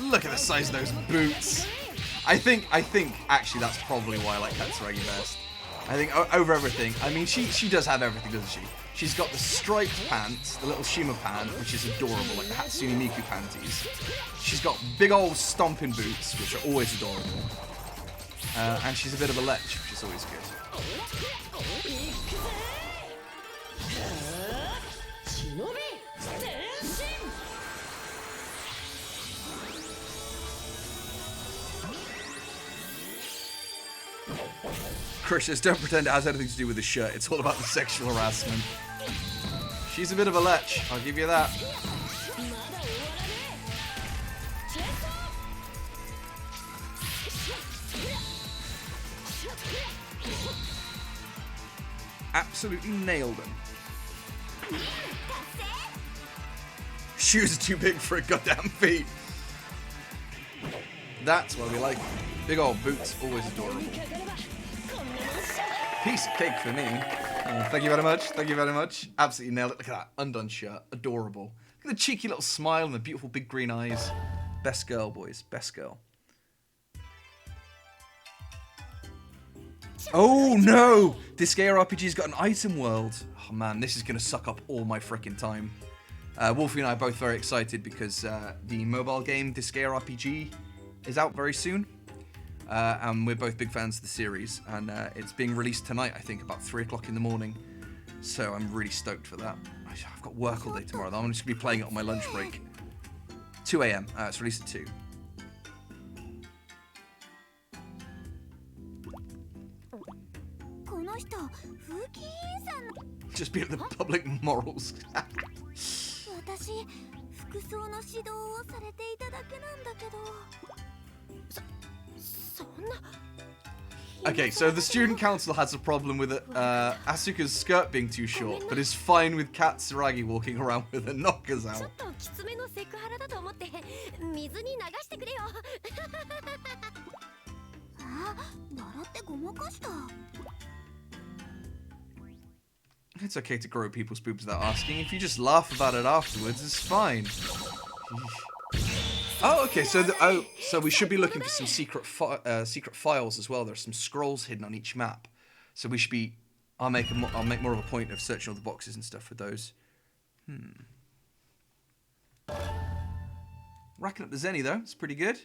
Speaker 1: Look at the size of those boots. I think actually that's probably why I like Katsuragi best. I think over everything. I mean, she does have everything, doesn't she? She's got the striped pants, the little Shima pant, which is adorable, like the Hatsune Miku panties. She's got big old stomping boots, which are always adorable. And she's a bit of a lech, which is always good. Chris says, don't pretend it has anything to do with the shirt. It's all about the sexual harassment. She's a bit of a lech, I'll give you that. Absolutely nailed him. Shoes are too big for a goddamn feet. That's why we like them. Big old boots, always adorable. Piece of cake for me. Thank you very much. Thank you very much. Absolutely nailed it. Look at that undone shirt. Adorable. Look at the cheeky little smile and the beautiful big green eyes. Best girl, boys. Best girl. Oh no! This Disgaea RPG's got an item world. Oh man, this is going to suck up all my freaking time. Wolfie and I are both very excited because the mobile game Disgaea RPG is out very soon. And we're both big fans of the series, and it's being released tonight, I think, about 3 o'clock in the morning. So I'm really stoked for that. I've got work all day tomorrow, though. I'm just going to be playing it on my lunch break. 2 a.m. It's released at 2. Just be at the public morals. Okay, so the student council has a problem with Asuka's skirt being too short, but is fine with Katsuragi walking around with her knockers out. It's okay to grow people's boobs without asking. If you just laugh about it afterwards, it's fine. Oh, okay. So we should be looking for some secret files as well. There's some scrolls hidden on each map, so we should be. I'll make more of a point of searching all the boxes and stuff for those. Racking up the Zenny though. It's pretty good.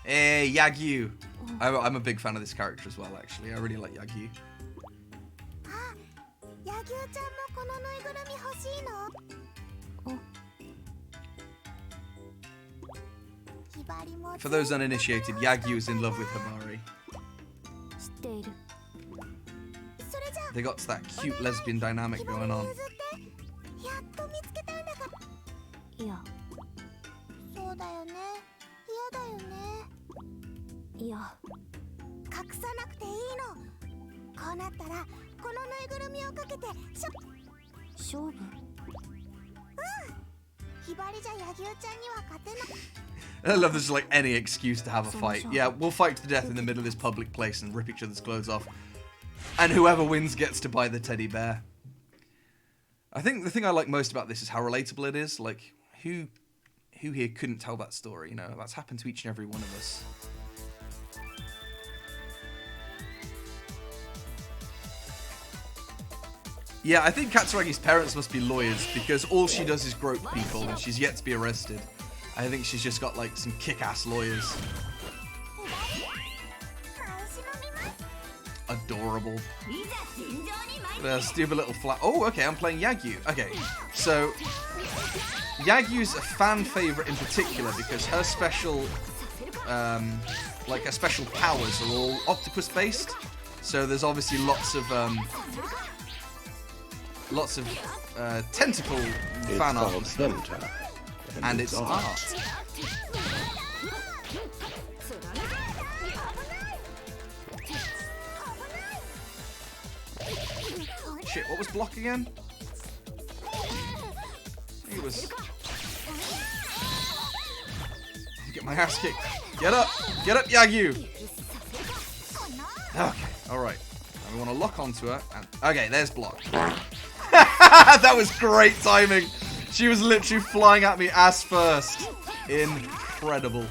Speaker 1: Hey, Yagyu. I'm a big fan of this character as well, actually. I really like Yagyu. For those uninitiated, Yagyu is in love with Hibari. They got that cute lesbian dynamic going on. I love this, like any excuse to have a fight. Yeah, we'll fight to the death in the middle of this public place and rip each other's clothes off. And whoever wins gets to buy the teddy bear. I think the thing I like most about this is how relatable it is. Like, who here couldn't tell that story? You know, that's happened to each and every one of us. Yeah, I think Katsuragi's parents must be lawyers because all she does is grope people and she's yet to be arrested. I think she's just got like some kick-ass lawyers. adorable. Let's do a little flat. Oh, okay, I'm playing Yagyu. Okay, so Yagyu's a fan favorite in particular because her special, like her special powers are all octopus based. So there's obviously lots of tentacle fan art,
Speaker 2: Henta,
Speaker 1: and it's art. Shit, what was block again? He was... Get my ass kicked. Get up, Yagyu! Okay, alright. Now we want to lock onto her, and... Okay, there's block. That was great timing. She was literally flying at me ass first. Incredible.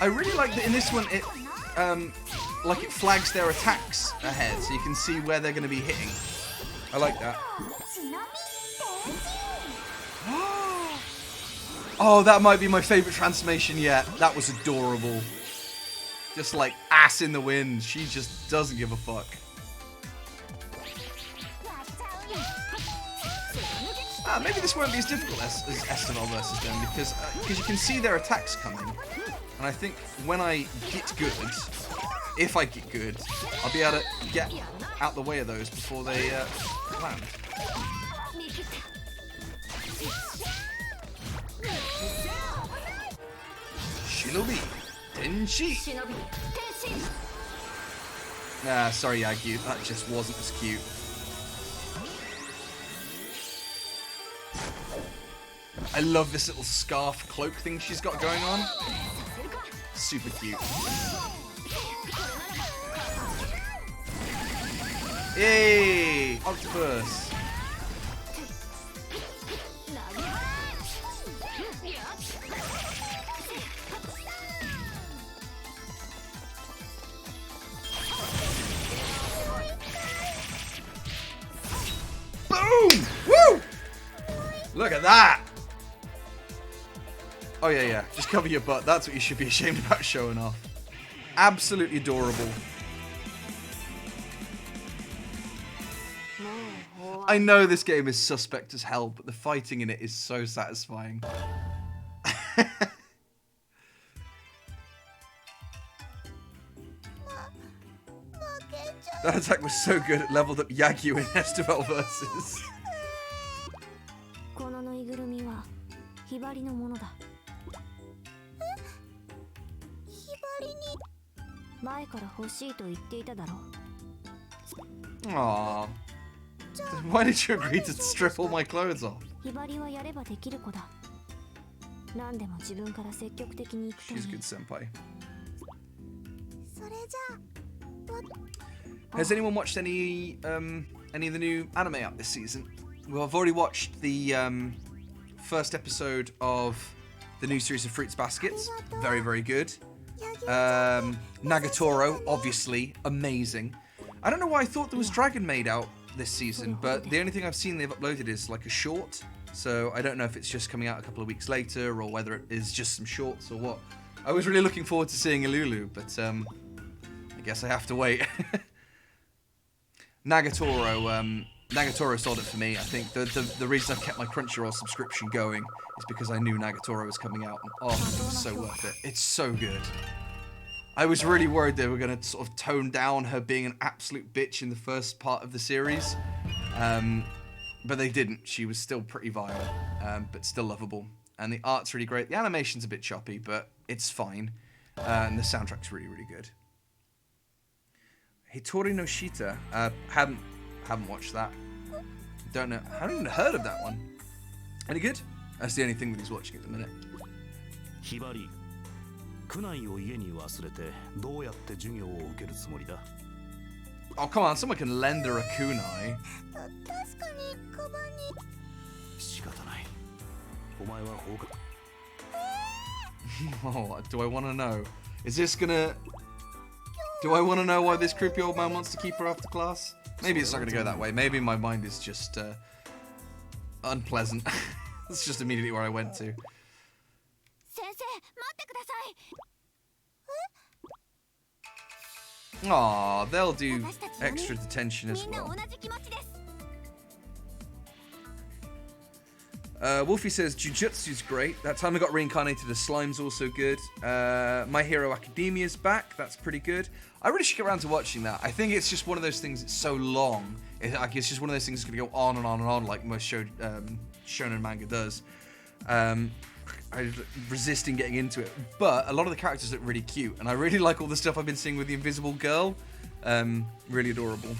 Speaker 1: I really like that in this one, it flags their attacks ahead, so you can see where they're going to be hitting. I like that. Oh, that might be my favorite transformation yet. That was adorable. Just like ass in the wind. She just doesn't give a fuck. Maybe this won't be as difficult as Estival versus them because you can see their attacks coming. And I think when I get good, if I get good, I'll be able to get out the way of those before they land. Shinobi Tenshi. Nah, sorry Yagyu, that just wasn't as cute. I love this little scarf cloak thing she's got going on. Super cute. Hey, octopus. Boom! Woo! Look at that. Oh yeah. Just cover your butt. That's what you should be ashamed about showing off. Absolutely adorable. I know this game is suspect as hell, but the fighting in it is so satisfying. That attack was so good it leveled up Yagyu in Estival versus. Aww. Why did you agree to strip all my clothes off? She's a good senpai. Has anyone watched any of the new anime out this season? Well, I've already watched the first episode of the new series of Fruits Baskets. Very, very good. Nagatoro, obviously, amazing. I don't know why I thought there was Dragon Maid out this season, but the only thing I've seen they've uploaded is like a short, so I don't know if it's just coming out a couple of weeks later or whether it is just some shorts or what. I was really looking forward to seeing Ilulu, but I guess I have to wait. Nagatoro sold it for me. I think the reason I've kept my Crunchyroll subscription going is because I knew Nagatoro was coming out, and oh, it was so worth it. It's so good. I was really worried they were going to sort of tone down her being an absolute bitch in the first part of the series. But they didn't. She was still pretty vile, but still lovable. And the art's really great. The animation's a bit choppy, but it's fine. And the soundtrack's really, really good. Hitori no Shita. Haven't watched that. Don't know. Haven't even heard of that one. Any good? That's the only thing that he's watching at the minute.
Speaker 4: Hibari. 区内を家に忘れてどうやって授業を受けるつもりだ
Speaker 1: Oh, come on, someone can lend her a kunai.
Speaker 4: 仕方ないお前は放課
Speaker 1: Oh, do I want to know? Is this gonna... Do I want to know why this creepy old man wants to keep her after class? Maybe it's not going to go that way. Maybe my mind is just unpleasant. That's just immediately where I went to. Aw, they'll do extra detention as well. Wolfie says Jujutsu's great. That time I got reincarnated as Slime's also good. My Hero Academia's back. That's pretty good. I really should get around to watching that. I think it's just one of those things that's so long. It's just one of those things that's going to go on and on and on like most shonen manga does. I'm resisting getting into it. But a lot of the characters look really cute. And I really like all the stuff I've been seeing with the Invisible Girl. Really adorable.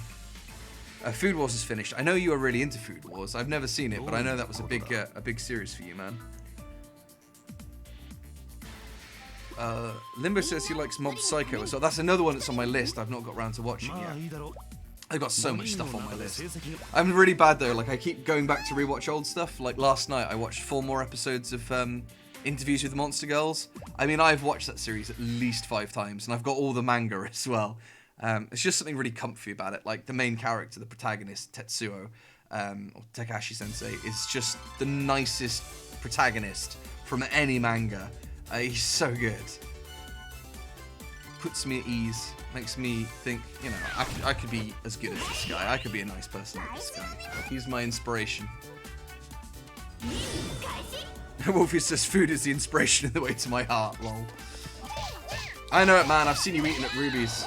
Speaker 1: Food Wars is finished. I know you are really into Food Wars. I've never seen it, but I know that was a big series for you, man. Limbo says he likes Mob Psycho, so that's another one that's on my list. I've not got around to watching yet. I've got so much stuff on my list. I'm really bad though. Like I keep going back to rewatch old stuff. Like last night, I watched 4 more episodes of Interviews with the Monster Girls. I mean, I've watched that series at least 5 times, and I've got all the manga as well. It's just something really comfy about it. Like the main character, the protagonist, Tetsuo, or Takashi Sensei, is just the nicest protagonist from any manga. He's so good. Puts me at ease. Makes me think, you know, I could be as good as this guy. I could be a nice person like this guy. He's my inspiration. Wolfie says food is the inspiration in the way to my heart, lol. I know it, man. I've seen you eating at Ruby's.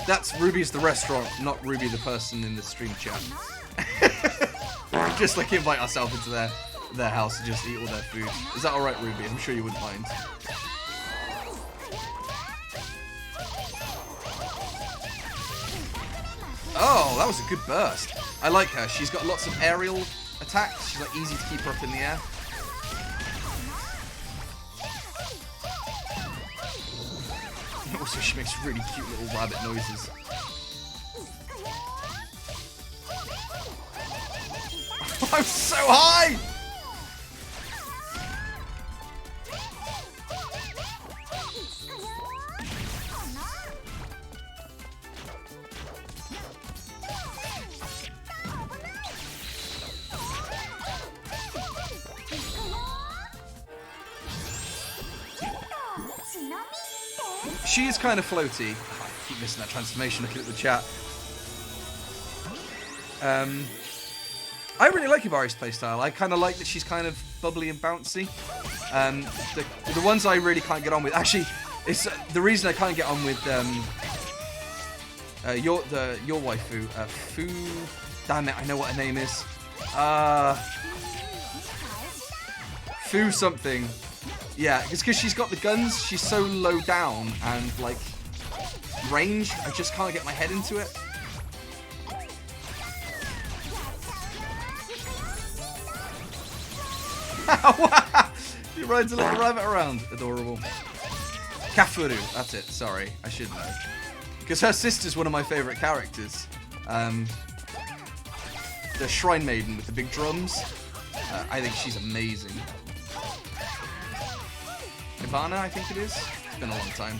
Speaker 1: That's Ruby's the restaurant, not Ruby the person in the stream chat. Just like invite ourselves into their house and just eat all their food. Is that alright, Ruby? I'm sure you wouldn't mind. Oh, that was a good burst. I like her. She's got lots of aerial attacks. She's like easy to keep her up in the air. Also, she makes really cute little rabbit noises. I'm so high! She is kind of floaty. Oh, I keep missing that transformation looking at the chat. I really like Ibari's playstyle. I kind of like that she's kind of bubbly and bouncy. The ones I really can't get on with, actually, it's the reason I can't get on with your waifu, Fu. Damn it, I know what her name is. Fu something. Yeah, it's because she's got the guns. She's so low down and like range. I just can't get my head into it. He rides a little rabbit around. Adorable. Kafuru, that's it. Sorry, I should know. Because her sister's one of my favourite characters. The Shrine Maiden with the big drums. I think she's amazing. Ivana, I think it is. It's been a long time.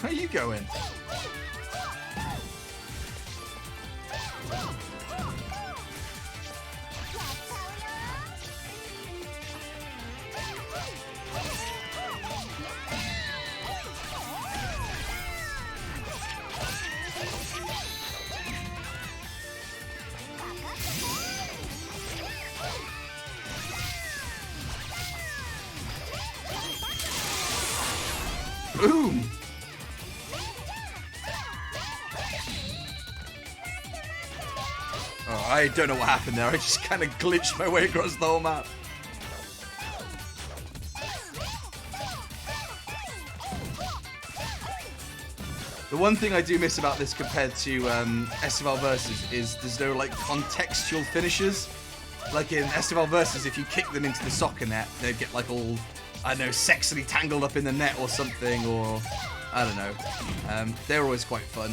Speaker 1: Where are you going? Boom! Oh, I don't know what happened there. I just kind of glitched my way across the whole map. The one thing I do miss about this compared to Estival Versus is there's no like contextual finishes. Like in Estival Versus, if you kick them into the soccer net, they'd get like all, I don't know, sexily tangled up in the net or something, or I don't know. They're always quite fun.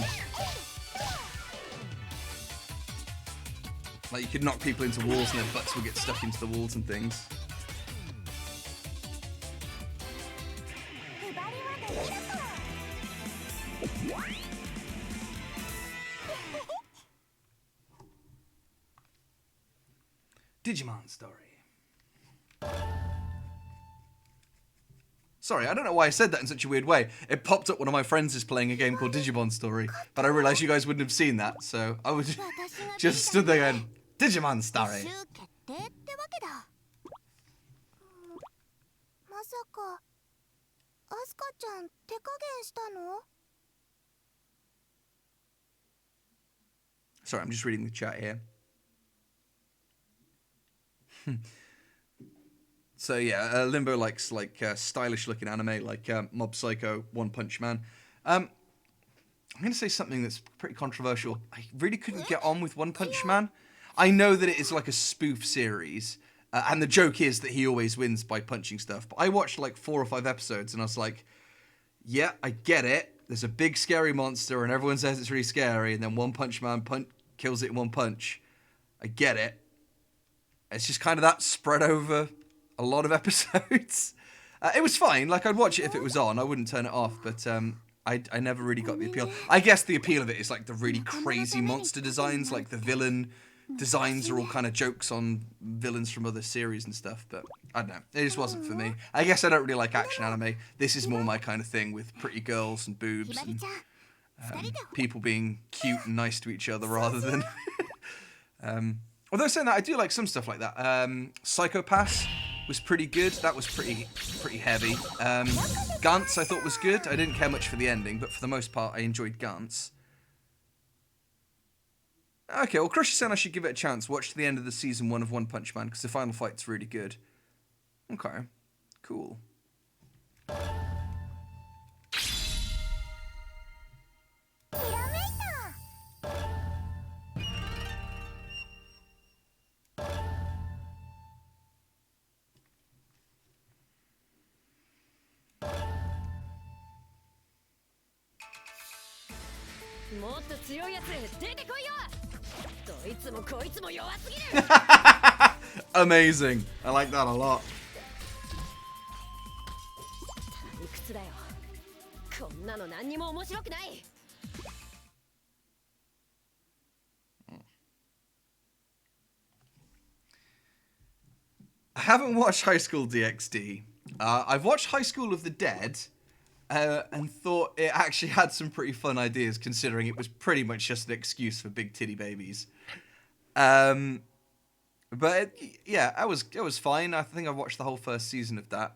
Speaker 1: Like you could knock people into walls and their butts would get stuck into the walls and things. Digimon Story. Sorry, I don't know why I said that in such a weird way. It popped up one of my friends is playing a game called Digimon Story, but I realised you guys wouldn't have seen that, so I was just stood there going, Digimon Story.
Speaker 5: 決定ってわけだ。まさかアスカちゃん手加減したの？
Speaker 1: Sorry, I'm just reading the chat here. So yeah, Limbo likes stylish looking anime like Mob Psycho, One Punch Man. I'm going to say something that's pretty controversial. I really couldn't get on with One Punch Man. I know that it is like a spoof series, and the joke is that he always wins by punching stuff. But I watched like 4 or 5 episodes and I was like, yeah, I get it. There's a big scary monster and everyone says it's really scary, and then One Punch Man kills it in one punch. I get it. It's just kind of that spread over a lot of episodes. It was fine. Like, I'd watch it if it was on. I wouldn't turn it off, but I never really got the appeal. I guess the appeal of it is like the really crazy monster designs, like the villain designs are all kind of jokes on villains from other series and stuff, but I don't know. It just wasn't for me. I guess I don't really like action anime. This is more my kind of thing, with pretty girls and boobs and people being cute and nice to each other rather than... although saying that, I do like some stuff like that. Psychopaths was pretty good. That was pretty heavy. Gantz I thought was good. I didn't care much for the ending, but for the most part I enjoyed Gantz. Okay, well, Crush is saying I should give it a chance. Watch to the end of the season 1 of One Punch Man, because the final fight's really good. Okay, cool. Amazing. I like that a lot. I haven't watched High School DxD. I've watched High School of the Dead and thought it actually had some pretty fun ideas, considering it was pretty much just an excuse for big titty babies. But yeah, it was fine. I think I watched the whole first season of that.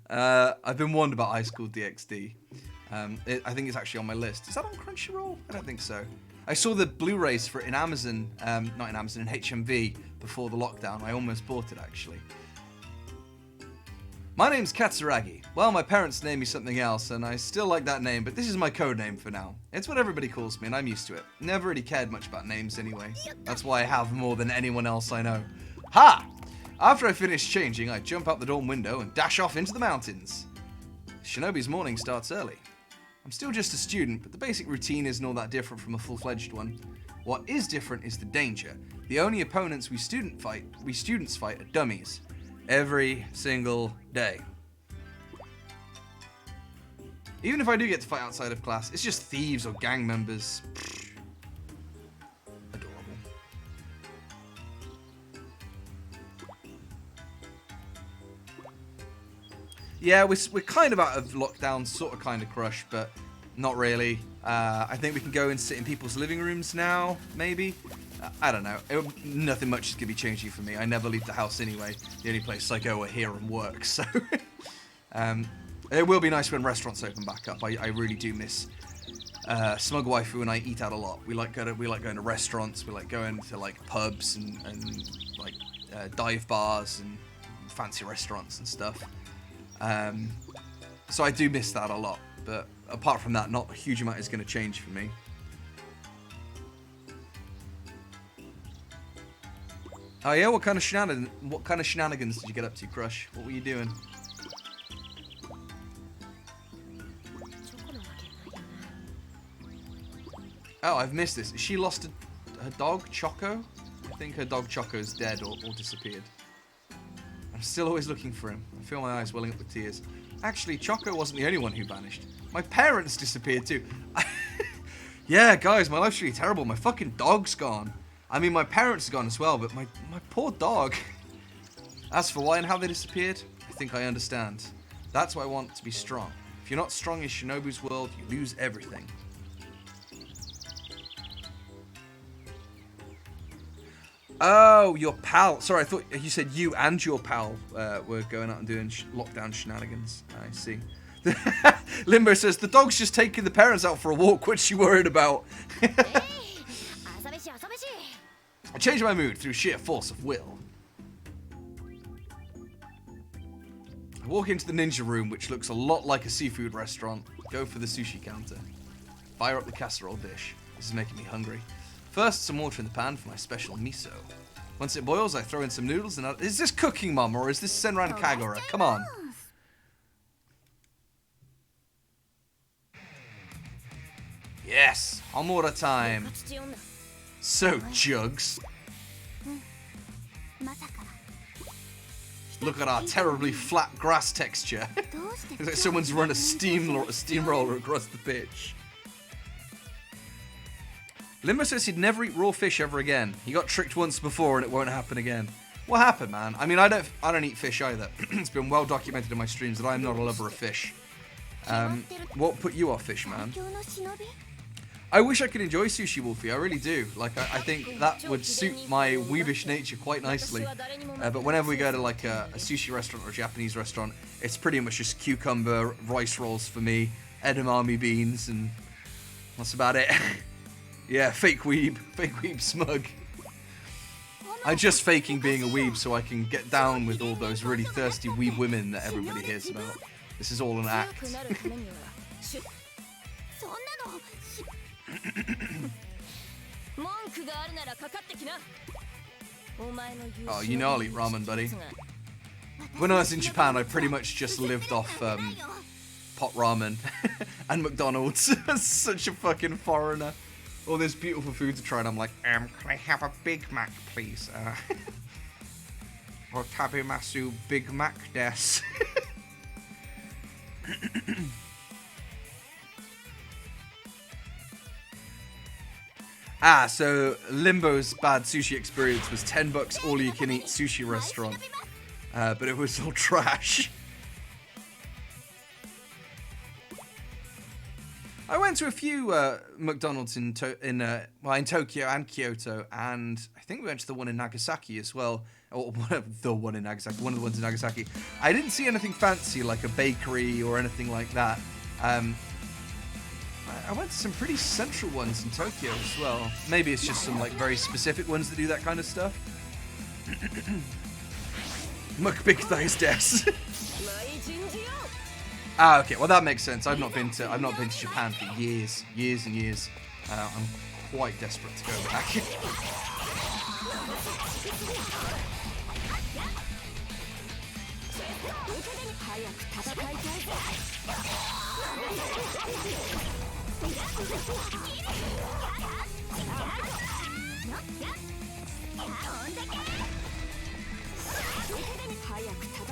Speaker 1: I've been warned about High School DxD. I think it's actually on my list. Is that on Crunchyroll? I don't think so. I saw the Blu-rays for it in Amazon, not in Amazon, in HMV before the lockdown. I almost bought it, actually. My name's Katsuragi. Well, my parents named me something else, and I still like that name, but this is my code name for now. It's what everybody calls me, and I'm used to it. Never really cared much about names anyway. That's why I have more than anyone else I know. Ha! After I finish changing, I jump out the dorm window and dash off into the mountains. Shinobi's morning starts early. I'm still just a student, but the basic routine isn't all that different from a full-fledged one. What is different is the danger. The only opponents we students fight are dummies. Every single day. Even if I do get to fight outside of class, it's just thieves or gang members. Adorable. Yeah, we're kind of out of lockdown, sort of kind of Crush, but not really. I think we can go and sit in people's living rooms now, maybe. I don't know. Nothing much is going to be changing for me. I never leave the house anyway. The only place I go are here and work, so... it will be nice when restaurants open back up. I really do miss Smug Waifu and I eat out a lot. We like going to restaurants. We like going to like pubs and like dive bars and fancy restaurants and stuff. So I do miss that a lot. But apart from that, not a huge amount is going to change for me. Oh yeah, what kind of shenanigans did you get up to, Crush? What were you doing? Oh, I've missed this. She lost her dog, Choco? I think her dog Choco's dead or disappeared. I'm still always looking for him. I feel my eyes welling up with tears. Actually, Choco wasn't the only one who vanished. My parents disappeared too. Yeah, guys, my life's really terrible. My fucking dog's gone. I mean, my parents are gone as well, but my poor dog. As for why and how they disappeared, I think I understand. That's why I want to be strong. If you're not strong in Shinobu's world, you lose everything. Oh, your pal. Sorry, I thought you said you and your pal were going out and doing lockdown shenanigans. I see. Limbo says, the dog's just taking the parents out for a walk. What's she worried about? I changed my mood through sheer force of will. I walk into the ninja room, which looks a lot like a seafood restaurant. Go for the sushi counter. Fire up the casserole dish. This is making me hungry. First, some water in the pan for my special miso. Once it boils, I throw in some noodles and is this Cooking Mom or is this Senran Kagura? Come on. Yes, Homura time. So, Jugs. Look at our terribly flat grass texture. It's like someone's run a steamroller across the pitch. Limbo says he'd never eat raw fish ever again. He got tricked once before and it won't happen again. What happened, man? I mean, I don't eat fish either. It's been well documented in my streams that I'm not a lover of fish. What put you off fish, man? I wish I could enjoy sushi, Wolfie. I really do. Like, I think that would suit my weebish nature quite nicely. But whenever we go to like a sushi restaurant or a Japanese restaurant, it's pretty much just cucumber, rice rolls for me, edamame beans, and that's about it. Yeah, fake weeb Smug. I'm just faking being a weeb so I can get down with all those really thirsty weeb women that everybody hears about. This is all an act. Oh, you know I'll eat ramen, buddy. When I was in Japan, I pretty much just lived off pot ramen and McDonald's. Such a fucking foreigner. All this beautiful food to try, and I'm like, can I have a Big Mac, please? Or Tabimasu Big Mac des. So Limbo's bad sushi experience was $10 all-you-can-eat sushi restaurant, but it was all trash. I went to a few McDonald's in Tokyo and Kyoto, and I think we went to the one in Nagasaki as well. Or one of the ones in Nagasaki. I didn't see anything fancy like a bakery or anything like that. I went to some pretty central ones in Tokyo as well. Maybe it's just some like very specific ones that do that kind of stuff. Muck big thighs des. Okay, well that makes sense. I've not been to Japan for years and years. I'm quite desperate to go back.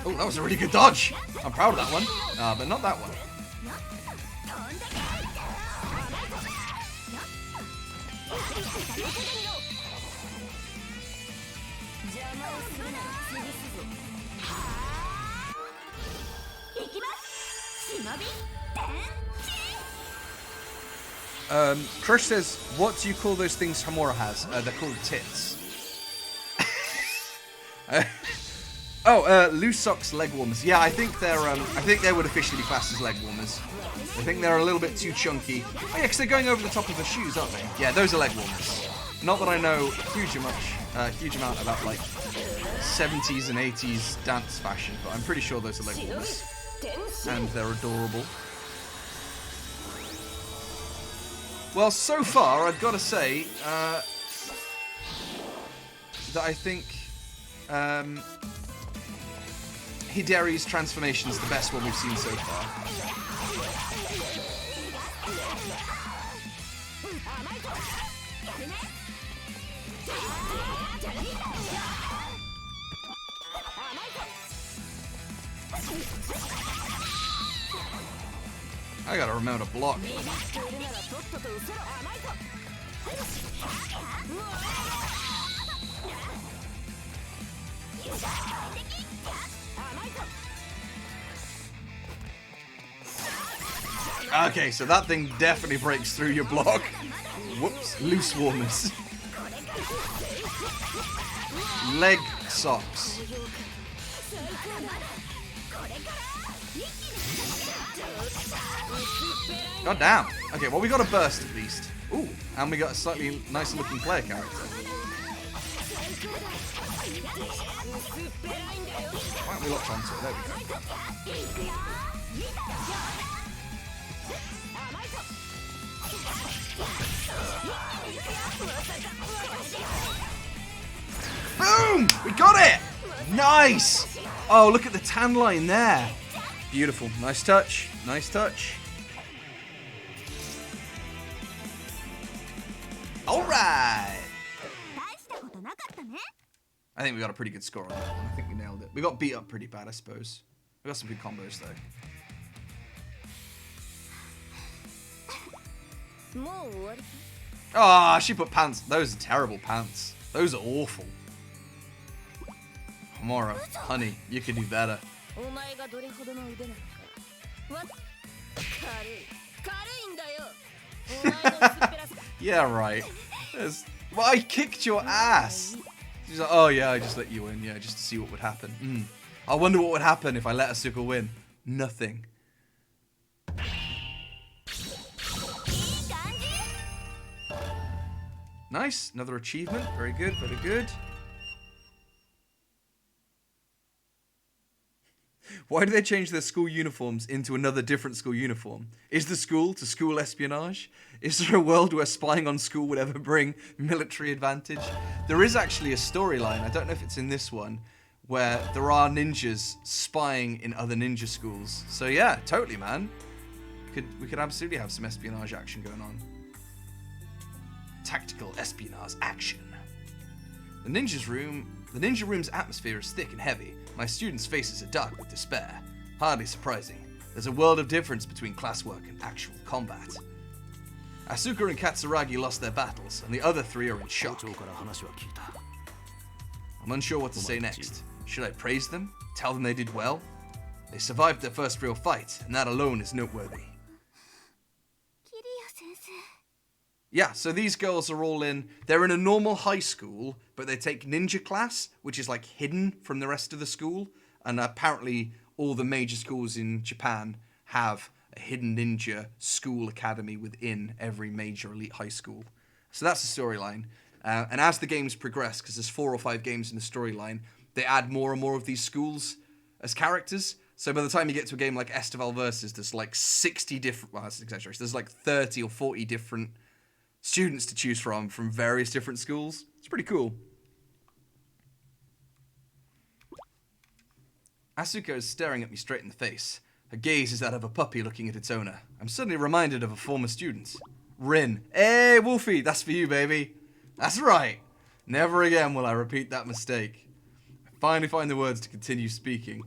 Speaker 1: Oh, that was a really good dodge. I'm proud of that one, but not that one. Crush says, what do you call those things Homura has? They're called tits. Loose socks leg warmers. Yeah, I think they would officially be classed as leg warmers. I think they're a little bit too chunky. Oh yeah, because they're going over the top of the shoes, aren't they? Yeah, those are leg warmers. Not that I know huge amount about like 70s and 80s dance fashion, but I'm pretty sure those are leg warmers. And they're adorable. Well, so far, I've got to say that I think Hideri's transformation is the best one we've seen so far. I gotta remember to block. Okay, so that thing definitely breaks through your block. Whoops, loose warmers. Leg socks. God damn. Okay, well we got a burst at least. Ooh, and we got a slightly nicer looking player character. Why don't we lock onto it? There we go. Boom! We got it! Nice! Oh, look at the tan line there. Beautiful. Nice touch. Nice touch. Alright! I think we got a pretty good score on that one. I think we nailed it. We got beat up pretty bad, I suppose. We got some good combos, though. Ah, she put pants. Those are terrible pants. Those are awful. Homura, honey, you could do better. Yeah, right. Well, I kicked your ass. She's like, oh yeah, I just let you win. Yeah, just to see what would happen. I wonder what would happen if I let Asuka win. Nothing. Nice. Another achievement. Very good. Very good. Why do they change their school uniforms into another different school uniform? Is the school to school espionage? Is there a world where spying on school would ever bring military advantage? There is actually a storyline, I don't know if it's in this one, where there are ninjas spying in other ninja schools. So yeah, totally, man. We could absolutely have some espionage action going on. Tactical espionage action. The ninja room's atmosphere is thick and heavy. My students' faces are dark with despair. Hardly surprising. There's a world of difference between classwork and actual combat. Asuka and Katsuragi lost their battles, and the other three are in shock. I'm unsure what to say next. Should I praise them? Tell them they did well? They survived their first real fight, and that alone is noteworthy. Yeah, so these girls are all they're in a normal high school, but they take ninja class, which is like hidden from the rest of the school. And apparently all the major schools in Japan have a hidden ninja school academy within every major elite high school. So that's the storyline. And as the games progress, because there's 4 or 5 games in the storyline, they add more and more of these schools as characters. So by the time you get to a game like Estival Versus, there's like 60 different, well, that's an exaggeration. There's like 30 or 40 different students to choose from various different schools. It's pretty cool. Asuka is staring at me straight in the face. Her gaze is that of a puppy looking at its owner. I'm suddenly reminded of a former student. Rin. Hey, Wolfie, that's for you, baby. That's right. Never again will I repeat that mistake. I finally find the words to continue speaking.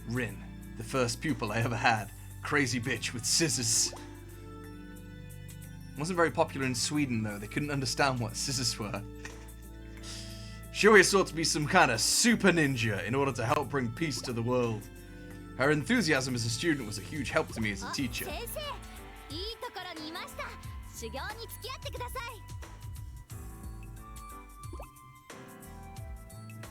Speaker 1: Rin, the first pupil I ever had. Crazy bitch with scissors. Wasn't very popular in Sweden though, they couldn't understand what scissors were. She always thought to be some kind of super ninja in order to help bring peace to the world. Her enthusiasm as a student was a huge help to me as a teacher.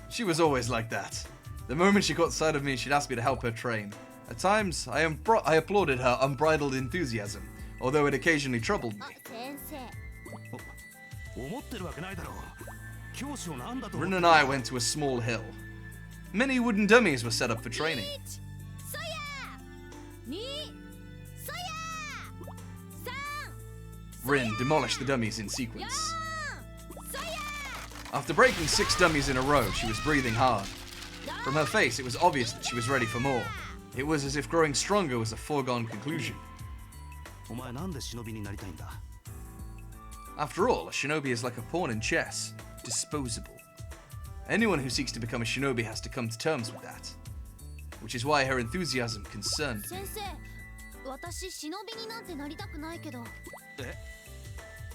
Speaker 1: She was always like that. The moment she caught sight of me, she'd ask me to help her train. At times, I applauded her unbridled enthusiasm, although it occasionally troubled me. Rin and I went to a small hill. Many wooden dummies were set up for training. Rin demolished the dummies in sequence. After breaking 6 dummies in a row, she was breathing hard. From her face, it was obvious that she was ready for more. It was as if growing stronger was a foregone conclusion. After all, a shinobi is like a pawn in chess. Disposable. Anyone who seeks to become a shinobi has to come to terms with that. Which is why her enthusiasm concerned me.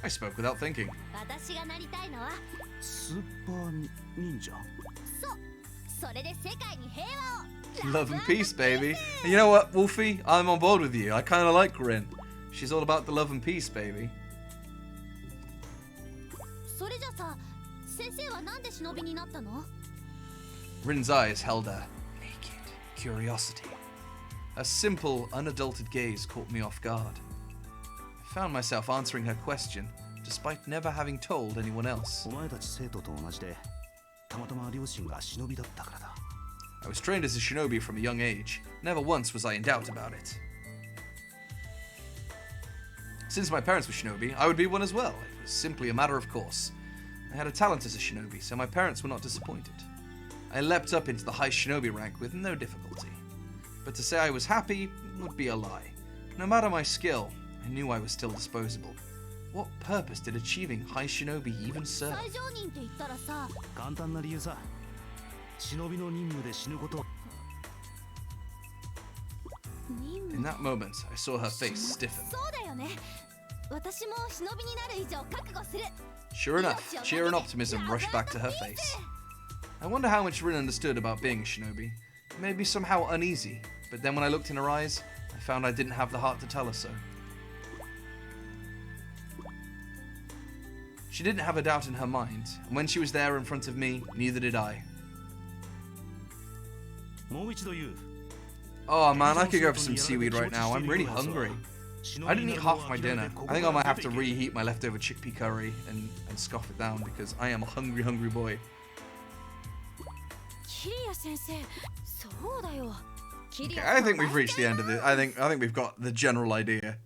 Speaker 1: I spoke without thinking.
Speaker 5: 私がなりたいのは
Speaker 4: スーパー忍者。
Speaker 5: それで世界に平和を
Speaker 1: Love and peace, baby. And you know what, Wolfie? I'm on board with you. I kind of like Rin. She's all about the love and peace, baby.
Speaker 5: それじゃさ先生はなんで忍びになったの
Speaker 1: Rin's eyes held a naked curiosity. A simple, unadulterated gaze caught me off guard. I found myself answering her question, despite never having told anyone else.
Speaker 4: お前たち生徒と同じで、たまたま両親が忍びだったからだ。
Speaker 1: I was trained as a shinobi from a young age. Never once was I in doubt about it. Since my parents were shinobi, I would be one as well. It was simply a matter of course. I had a talent as a shinobi, so my parents were not disappointed. I leapt up into the high shinobi rank with no difficulty. But to say I was happy would be a lie. No matter my skill, I knew I was still disposable. What purpose did achieving high shinobi even serve?
Speaker 5: 最上人って言ったらさ
Speaker 4: 簡単な理由さ。忍びの任務で死ぬこと。
Speaker 5: 任
Speaker 1: In
Speaker 5: 務
Speaker 1: that moment, I saw her face stiffen.
Speaker 5: そうだよね私も忍びになる以上覚悟する
Speaker 1: Sure enough, cheer and optimism rushed back to her face. I wonder how much Rin understood about being a shinobi. Maybe somehow uneasy, but then when I looked in her eyes, I found I didn't have the heart to tell her so. She didn't have a doubt in her mind, and when she was there in front of me, neither did I.
Speaker 4: もう一度言う。
Speaker 1: Oh man, I could go for some seaweed right now. I'm really hungry. I didn't eat half my dinner. I think I might have to reheat my leftover chickpea curry and scoff it down because I am a hungry, hungry boy.
Speaker 5: キリア先生そうだよ
Speaker 1: Okay, I think we've reached the end of it. I think we've got the general idea.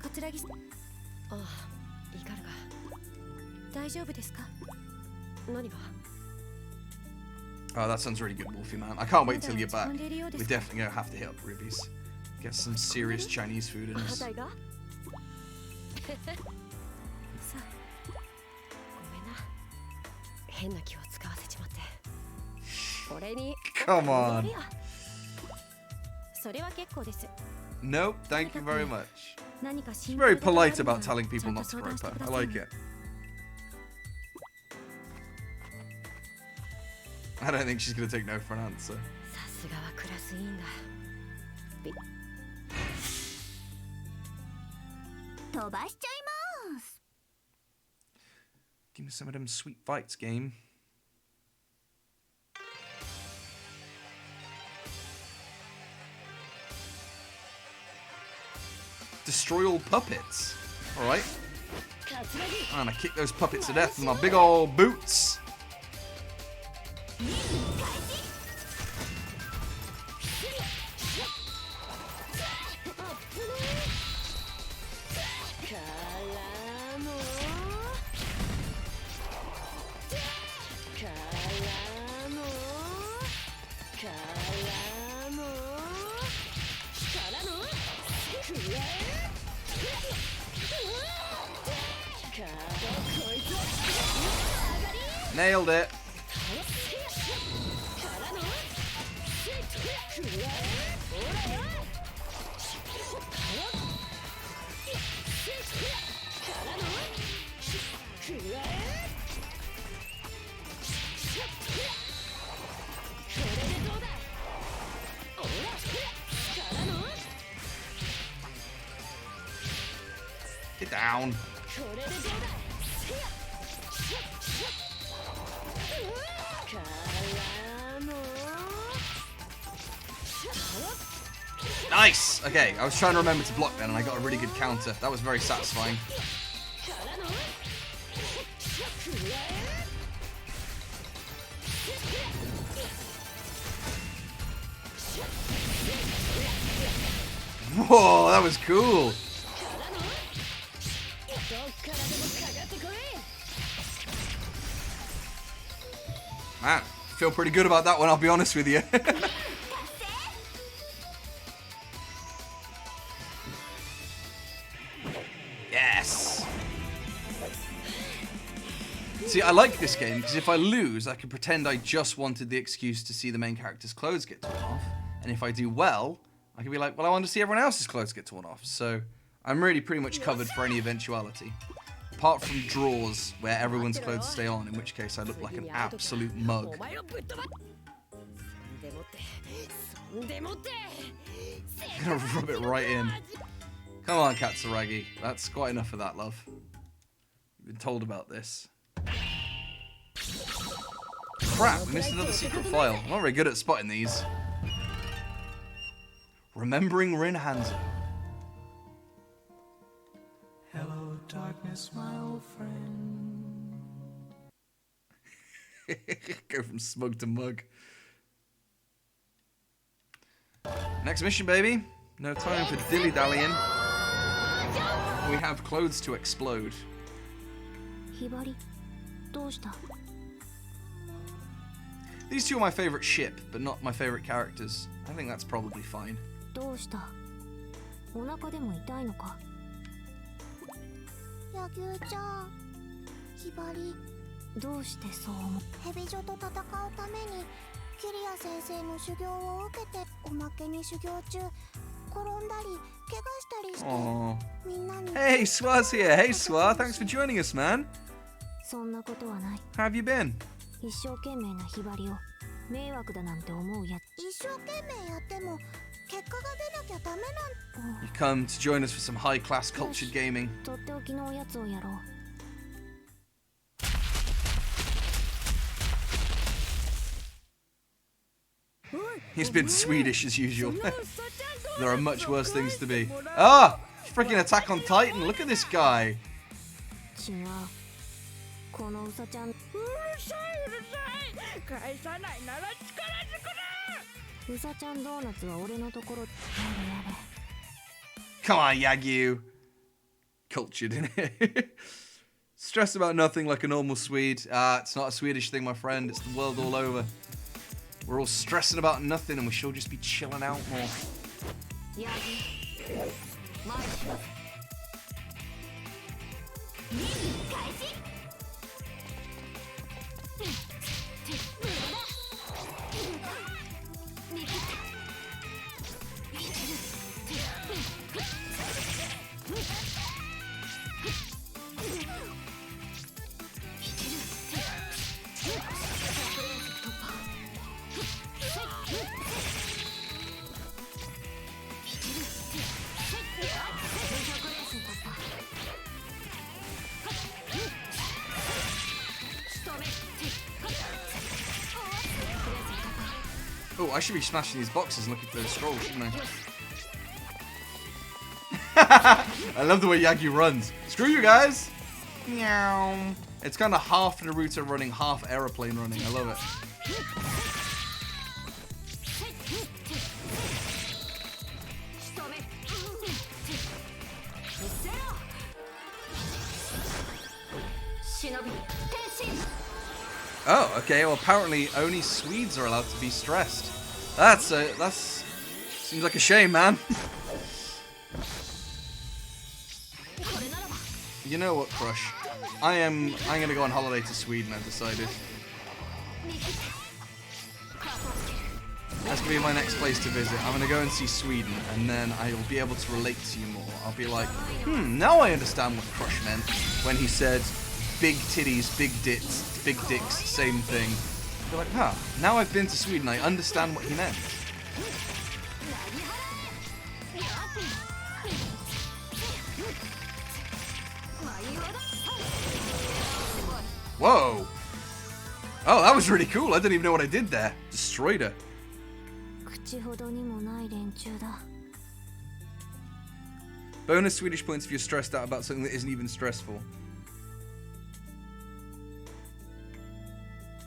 Speaker 5: 桂木ああイカルが大丈夫ですか何が
Speaker 1: Oh, that sounds really good, Wolfie, man. I can't wait till you're back. We're definitely going to have to hit up Ruby's. Get some serious Chinese food in us.
Speaker 5: さあごめんな変な気を使わせちまって俺に
Speaker 1: Come on.
Speaker 5: それは結構です
Speaker 1: Nope, thank you very much.
Speaker 5: 何か
Speaker 1: She's very polite about telling people not to grope her. I like it. I don't think she's going to take no for an answer.
Speaker 5: さすがはクラス委員だ飛ばしちゃいます
Speaker 1: Give me some of them sweet fights, game. Destroy all puppets. Alright. And I kick those puppets to death with my big old boots. Nailed it. Get down. Nice! Okay, I was trying to remember to block then and I got a really good counter. That was very satisfying. Whoa, that was cool! Man, I feel pretty good about that one, I'll be honest with you. Yes! See, I like this game because if I lose, I can pretend I just wanted the excuse to see the main character's clothes get torn off And if I do well, I can be like, well, I want to see everyone else's clothes get torn off. So I'm really pretty much covered for any eventuality. Apart from draws, where everyone's clothes stay on, in which case I look like an absolute mug. I'm gonna rub it right in. Come on, Katsuragi. That's quite enough of that, love. You've been told about this. Crap, we missed another secret file. I'm not very good at spotting these. Remembering Rin Hanzo.
Speaker 6: Hello, darkness, my old friend.
Speaker 1: Go from smug to mug. Next mission, baby. No time for dilly-dallying. We have clothes to explode. These two are my favorite ship, but not my favorite characters. I think that's probably fine.
Speaker 5: どうした？お腹でも痛いのか？
Speaker 7: 野球ちゃん、ひばり。
Speaker 5: どうしてそう思う？
Speaker 7: ヘビ女と戦うためにキリア先生の修行を受けて、おまけに修行中転んだり怪我したりして、みんなに。
Speaker 1: Hey, Swa's here. Hey, Swa. Thanks for joining us, man.
Speaker 5: そんなことはない。
Speaker 1: How have you been?
Speaker 5: 一生懸命なひばりを迷惑だなんて思うやつ。
Speaker 7: 一生懸命やっても結果が出なきゃダメなん。
Speaker 1: You come to join us for some high-class cultured gaming.
Speaker 5: とっておきのおやつをやろう。
Speaker 1: He's been Swedish as usual. There are much worse things to be. Ah! Freaking Attack on Titan. Look at this guy.
Speaker 5: 違う。このうさちゃん。うるさいうるさい。返さないなら力ずくな。うさちゃんドーナツは俺のところ。やれやれ。
Speaker 1: Come on, Yagyu. Cultured, innit? Stress about nothing like a normal Swede. It's not a Swedish thing, my friend. It's the world all over. We're all stressing about nothing and we should just be chilling out more. Oh, I should be smashing these boxes and looking for those scrolls, shouldn't I? I love the way Yagyu runs. Screw you guys! Meow. It's kind of half Naruto running, half aeroplane running. I love it. Oh, okay. Well, apparently only Swedes are allowed to be stressed. That's seems like a shame, man. You know what, Crush? I'm gonna go on holiday to Sweden. I've decided. That's gonna be my next place to visit. I'm gonna go and see Sweden, and then I'll be able to relate to you more. I'll be like, now I understand what Crush meant when he said, "Big titties, big dicks, same thing." You're like, huh, now I've been to Sweden, I understand what he meant. Whoa! Oh, that was really cool. I didn't even know what I did there. Destroyed her. Bonus Swedish points if you're stressed out about something that isn't even stressful.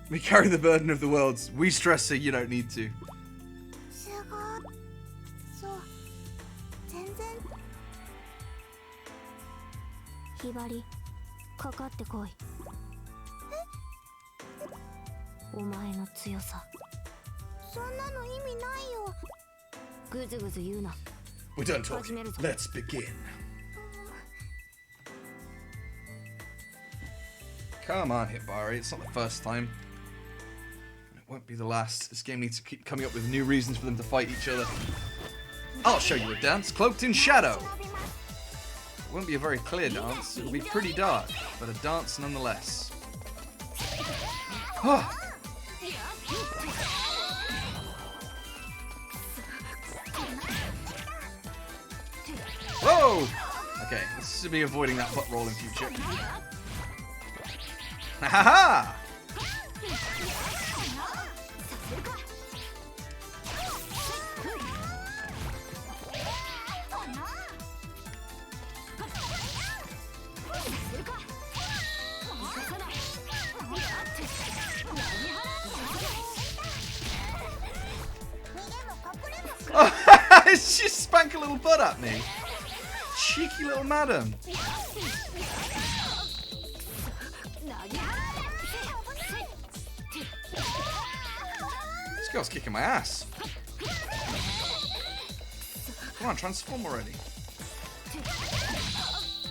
Speaker 1: We carry the burden of the worlds. We stress so you don't need to.
Speaker 5: Hibari, かかってこい。お前の強さ。
Speaker 7: そんなの意味ないよ。
Speaker 5: ぐずぐず言うな。
Speaker 2: We're done talking. Let's begin.
Speaker 1: Come on, Hibari. It's not the first time. won't be the last. This game needs to keep coming up with new reasons for them to fight each other. I'll show you a dance cloaked in shadow. It won't be a very clear dance. It'll be pretty dark, but a dance nonetheless. Whoa! Okay, this should be avoiding that butt roll in future. Ha ha ha! She spanked a little butt at me. Cheeky little madam. This girl's kicking my ass. Come on, transform already.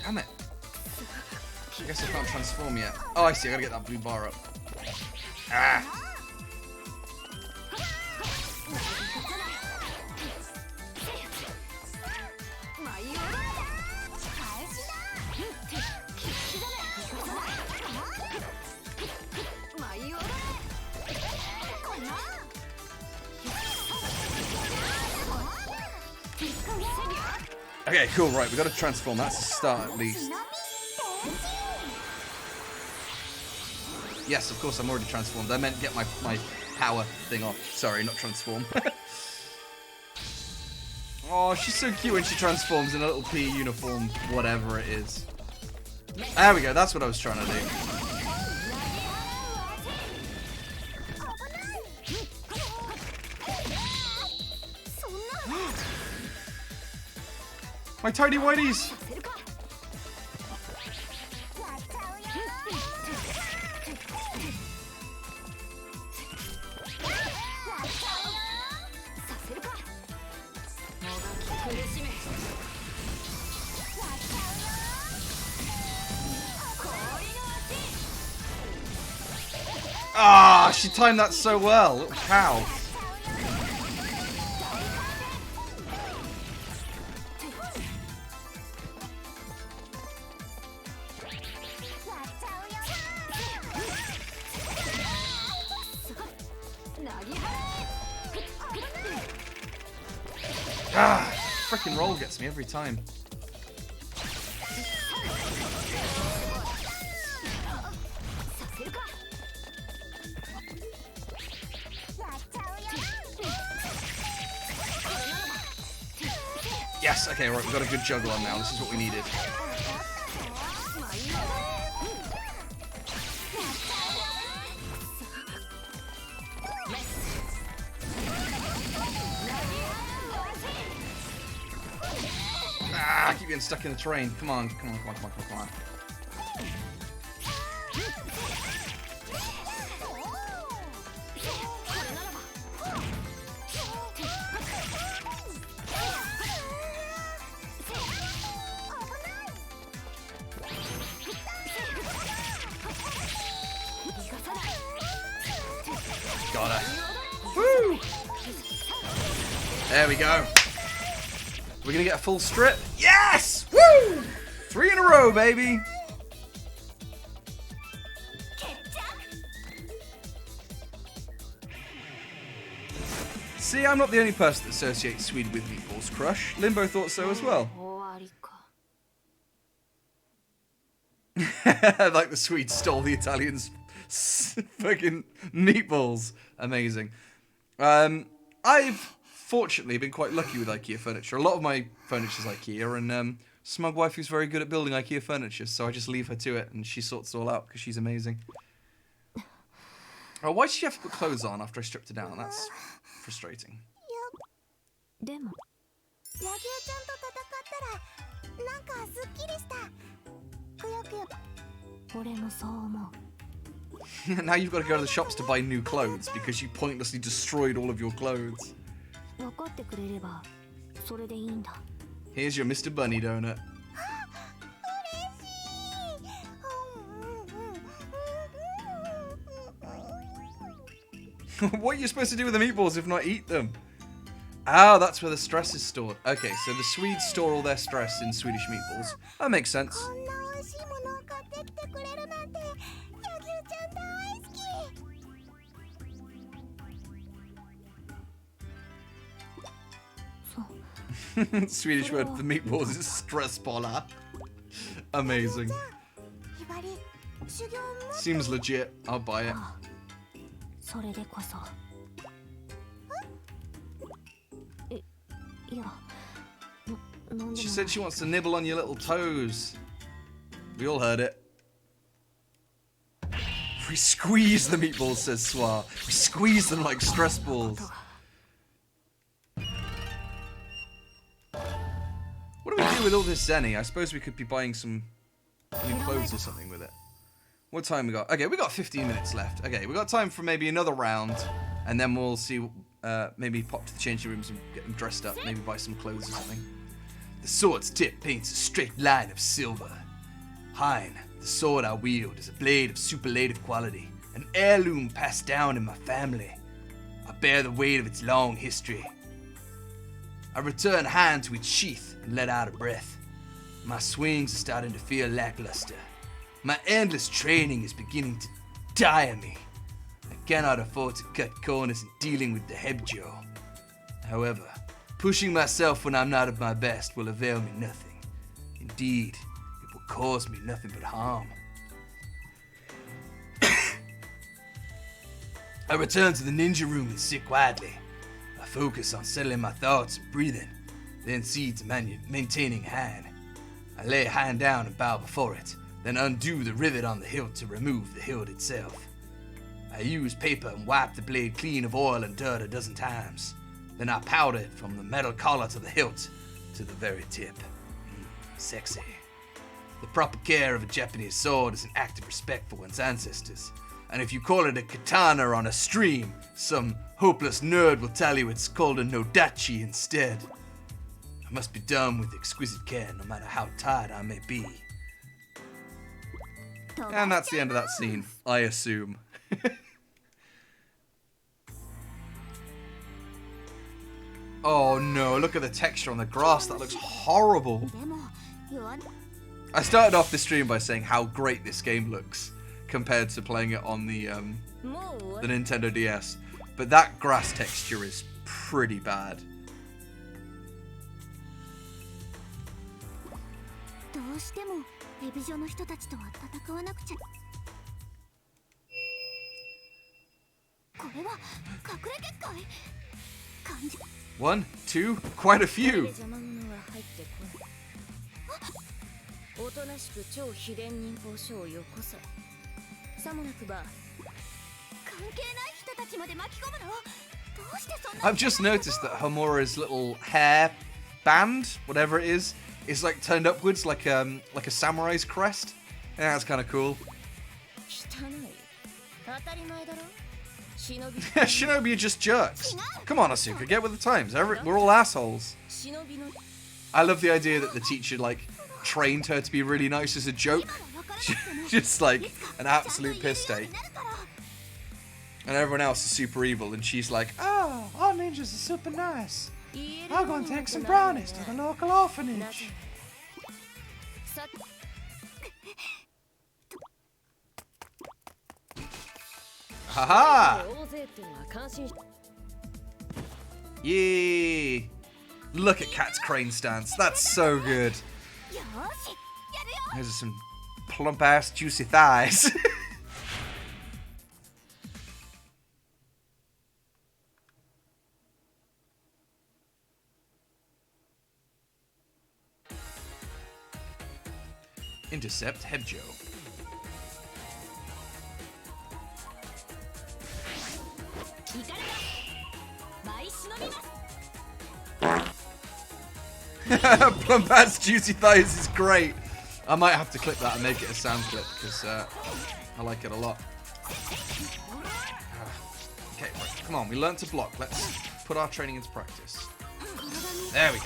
Speaker 1: Damn it. I guess I can't transform yet. Oh, I see. I gotta get that blue bar up. Ah. Okay, cool, right, we gotta transform. That's a start at least. Yes, of course, I'm already transformed. I meant get my power thing off. Sorry, not transform. Oh, she's so cute when she transforms in a little pea uniform, whatever it is. There we go, that's what I was trying to do. My tidy whities! Ah, she timed that so well. Little cow. Ah, frickin' roll gets me every time. Yes, okay, right, we've got a good juggle on now. This is what we needed. Ah, I keep getting stuck in the terrain. Come on, come on, come on, come on, come on. Got her. Woo! There we go. We're gonna get a full strip. Yes! Woo! 3 in a row, baby. See, I'm not the only person that associates Sweden with Meatballs Crush. Limbo thought so as well. Like the Swedes stole the Italians' fucking meatballs. Amazing. I've fortunately been quite lucky with IKEA furniture. A lot of my furniture is IKEA, and Smug Wife is very good at building IKEA furniture, so I just leave her to it, and she sorts it all out because she's amazing. Oh, why did she have to put clothes on after I stripped her down? That's frustrating. Now you've got to go to the shops to buy new clothes because you pointlessly destroyed all of your clothes. Here's your Mr. Bunny donut. What are you supposed to do with the meatballs if not eat them? Oh, that's where the stress is stored. Okay, so the Swedes store all their stress in Swedish meatballs. That makes sense.
Speaker 7: こんな美味しいものを買ってきてくれるなんて、柳生ちゃん大好き。
Speaker 1: Swedish word for meatballs is stressbolla. Amazing.
Speaker 7: ひばり、修行も
Speaker 1: Seems legit. I'll buy it.
Speaker 5: それでこそいやなんで
Speaker 1: She
Speaker 5: も
Speaker 1: said she wants to nibble on your little toes. We all heard it. We squeeze the meatballs, says Swa. We squeeze them like stress balls. What do we do with all this zenny? I suppose we could be buying some new clothes or something with it. What time we got? Okay, we got 15 minutes left. Okay, we got time for maybe another round, and then we'll see. Maybe pop to the changing rooms and get them dressed up. Maybe buy some clothes or something. The sword's tip paints a straight line of silver. Hein, the sword I wield, is a blade of superlative quality, an heirloom passed down in my family. I bear the weight of its long history. I return Hein to its sheath and let out a breath. My swings are starting to feel lackluster. My endless training is beginning to tire me. I cannot afford to cut corners in dealing with the Hebjo. However, pushing myself when I'm not at my best will avail me nothing. Indeed, it will cause me nothing but harm. I return to the ninja room and sit quietly. I focus on settling my thoughts and breathing, then see to maintaining Hein. I lay Hein down and bow before it, then undo the rivet on the hilt to remove the hilt itself. I use paper and wipe the blade clean of oil and dirt a dozen times. Then I powder it from the metal collar to the hilt to the very tip. Sexy. The proper care of a Japanese sword is an act of respect for one's ancestors. And if you call it a katana on a stream, some hopeless nerd will tell you it's called a nodachi instead. It must be done with exquisite care no matter how tired I may be. And that's the end of that scene, I assume. Oh no, look at the texture on the grass, that looks horrible.
Speaker 7: でも弱
Speaker 1: I started off the stream by saying how great this game looks compared to playing it on the
Speaker 5: もう
Speaker 1: the Nintendo DS, but that grass texture is pretty bad.
Speaker 7: どうしてもレビジョの人たちとは戦わなくちゃ。これは隠れ結界。感じ
Speaker 1: One, two, quite a few.
Speaker 5: 邪魔者は入ってこないおとなしく超秘伝忍法書をよこせさもなくば
Speaker 7: 関係ない人たちまで巻き込むの？どうしてそんな
Speaker 1: I've just noticed that Homura's little hair band, whatever it is like turned upwards like a samurai's crest. Yeah, that's kind of cool.
Speaker 5: 汚い当たり前だろ忍び
Speaker 1: Shinobi are just jerks. Come on, Asuka, get with the times. We're all assholes.
Speaker 5: 忍びの
Speaker 1: I love the idea that the teacher like trained her to be really nice as a joke. Just like an absolute piss take. And everyone else is super evil, and she's like, oh, our ninjas are super nice. I'm gonna take some brownies to the local orphanage.
Speaker 5: さ
Speaker 1: Haha!
Speaker 5: 大勢ってのは感心し
Speaker 1: Yay! Look at Cat's crane stance. That's so good.
Speaker 7: よーしやるよ。
Speaker 1: Those are some plump ass juicy thighs. Intercept Hebjo.
Speaker 7: 行かれた。舞忍びます。
Speaker 1: Plump ass juicy thighs is great. I might have to clip that and make it a sound clip because I like it a lot. Okay, right, come on, we learned to block. Let's put our training into practice. There we go.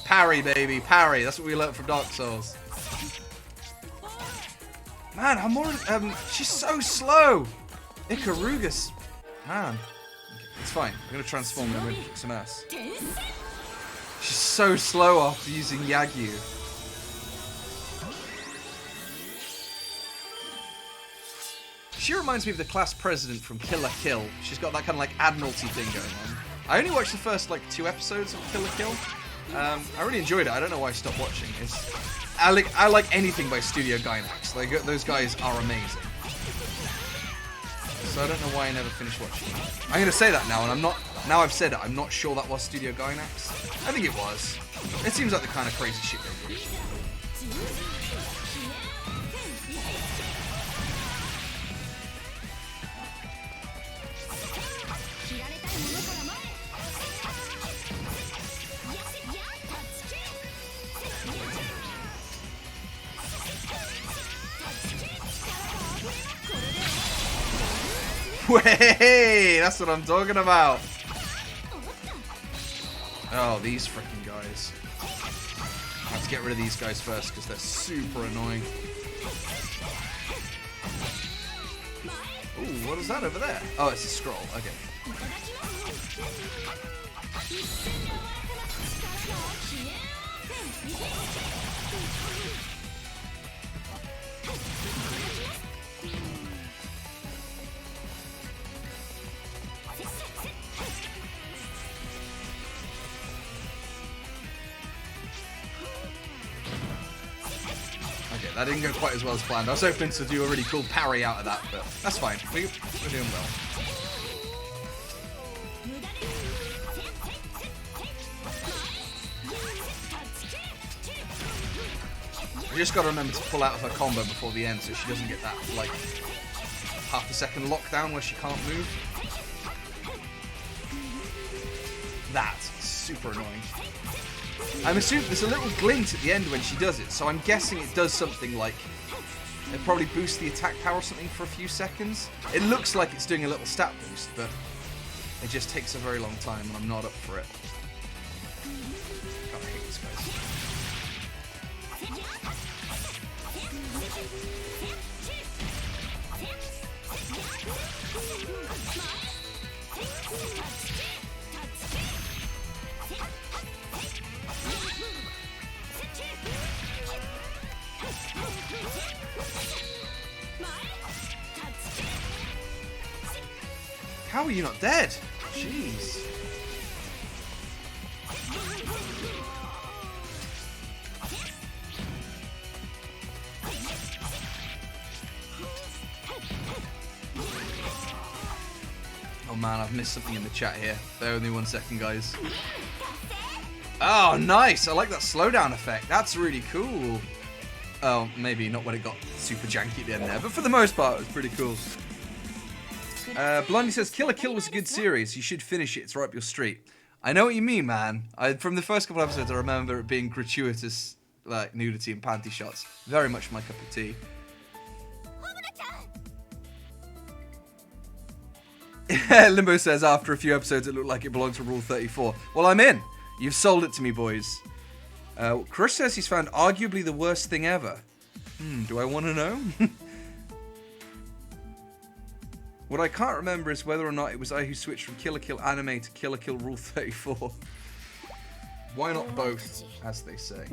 Speaker 1: Parry, baby, parry. That's what we learned from Dark Souls. Man, Homura, she's so slow. Ikaruga's Man. Okay, it's fine. I'm going to transform and I'm going to kick some ass. She's so slow after using Yagyu. She reminds me of the class president from Kill la Kill. She's got that kind of like admiralty thing going on. I only watched the first like 2 episodes of Kill la Kill. I really enjoyed it. I don't know why I stopped watching. I like anything by Studio Gainax. Those guys are amazing. So I don't know why I never finished watching it. I'm going to say that now, and I'm not. Now I've said it, I'm not sure that was Studio Gainax. I think it was. It seems like the kind of crazy shit they do. Hey, that's what I'm talking about. Oh, these freaking guys. I have to get rid of these guys first because they're super annoying. Ooh, what is that over there? Oh, it's a scroll. Okay. That didn't go quite as well as planned. I was hoping to do a really cool parry out of that, but that's fine. We're doing well. I just got to remember to pull out of her combo before the end so she doesn't get that, like, half a second lockdown where she can't move. That's super annoying. I'm assuming there's a little glint at the end when she does it, so I'm guessing it does something like... It probably boosts the attack power or something for a few seconds. It looks like it's doing a little stat boost, but it just takes a very long time, and I'm not up for it. God, I hate these guys. How are you not dead? Jeez. Oh man, I've missed something in the chat here. Bear with me 1 second, guys. Oh, nice! I like that slowdown effect. That's really cool. Oh, maybe not when it got super janky at the end there, but for the most part, it was pretty cool. Blondie says, Kill la Kill was a good series. You should finish it. It's right up your street. I know what you mean, man. From the first couple of episodes, I remember it being gratuitous, like, nudity and panty shots. Very much my cup of tea. Limbo says, after a few episodes, it looked like it belonged to Rule 34. Well, I'm in. You've sold it to me, boys. Crush says he's found arguably the worst thing ever. Do I want to know? What I can't remember is whether or not it was I who switched from Kill la Kill anime to Kill la Kill Rule 34. Why not both, as they say?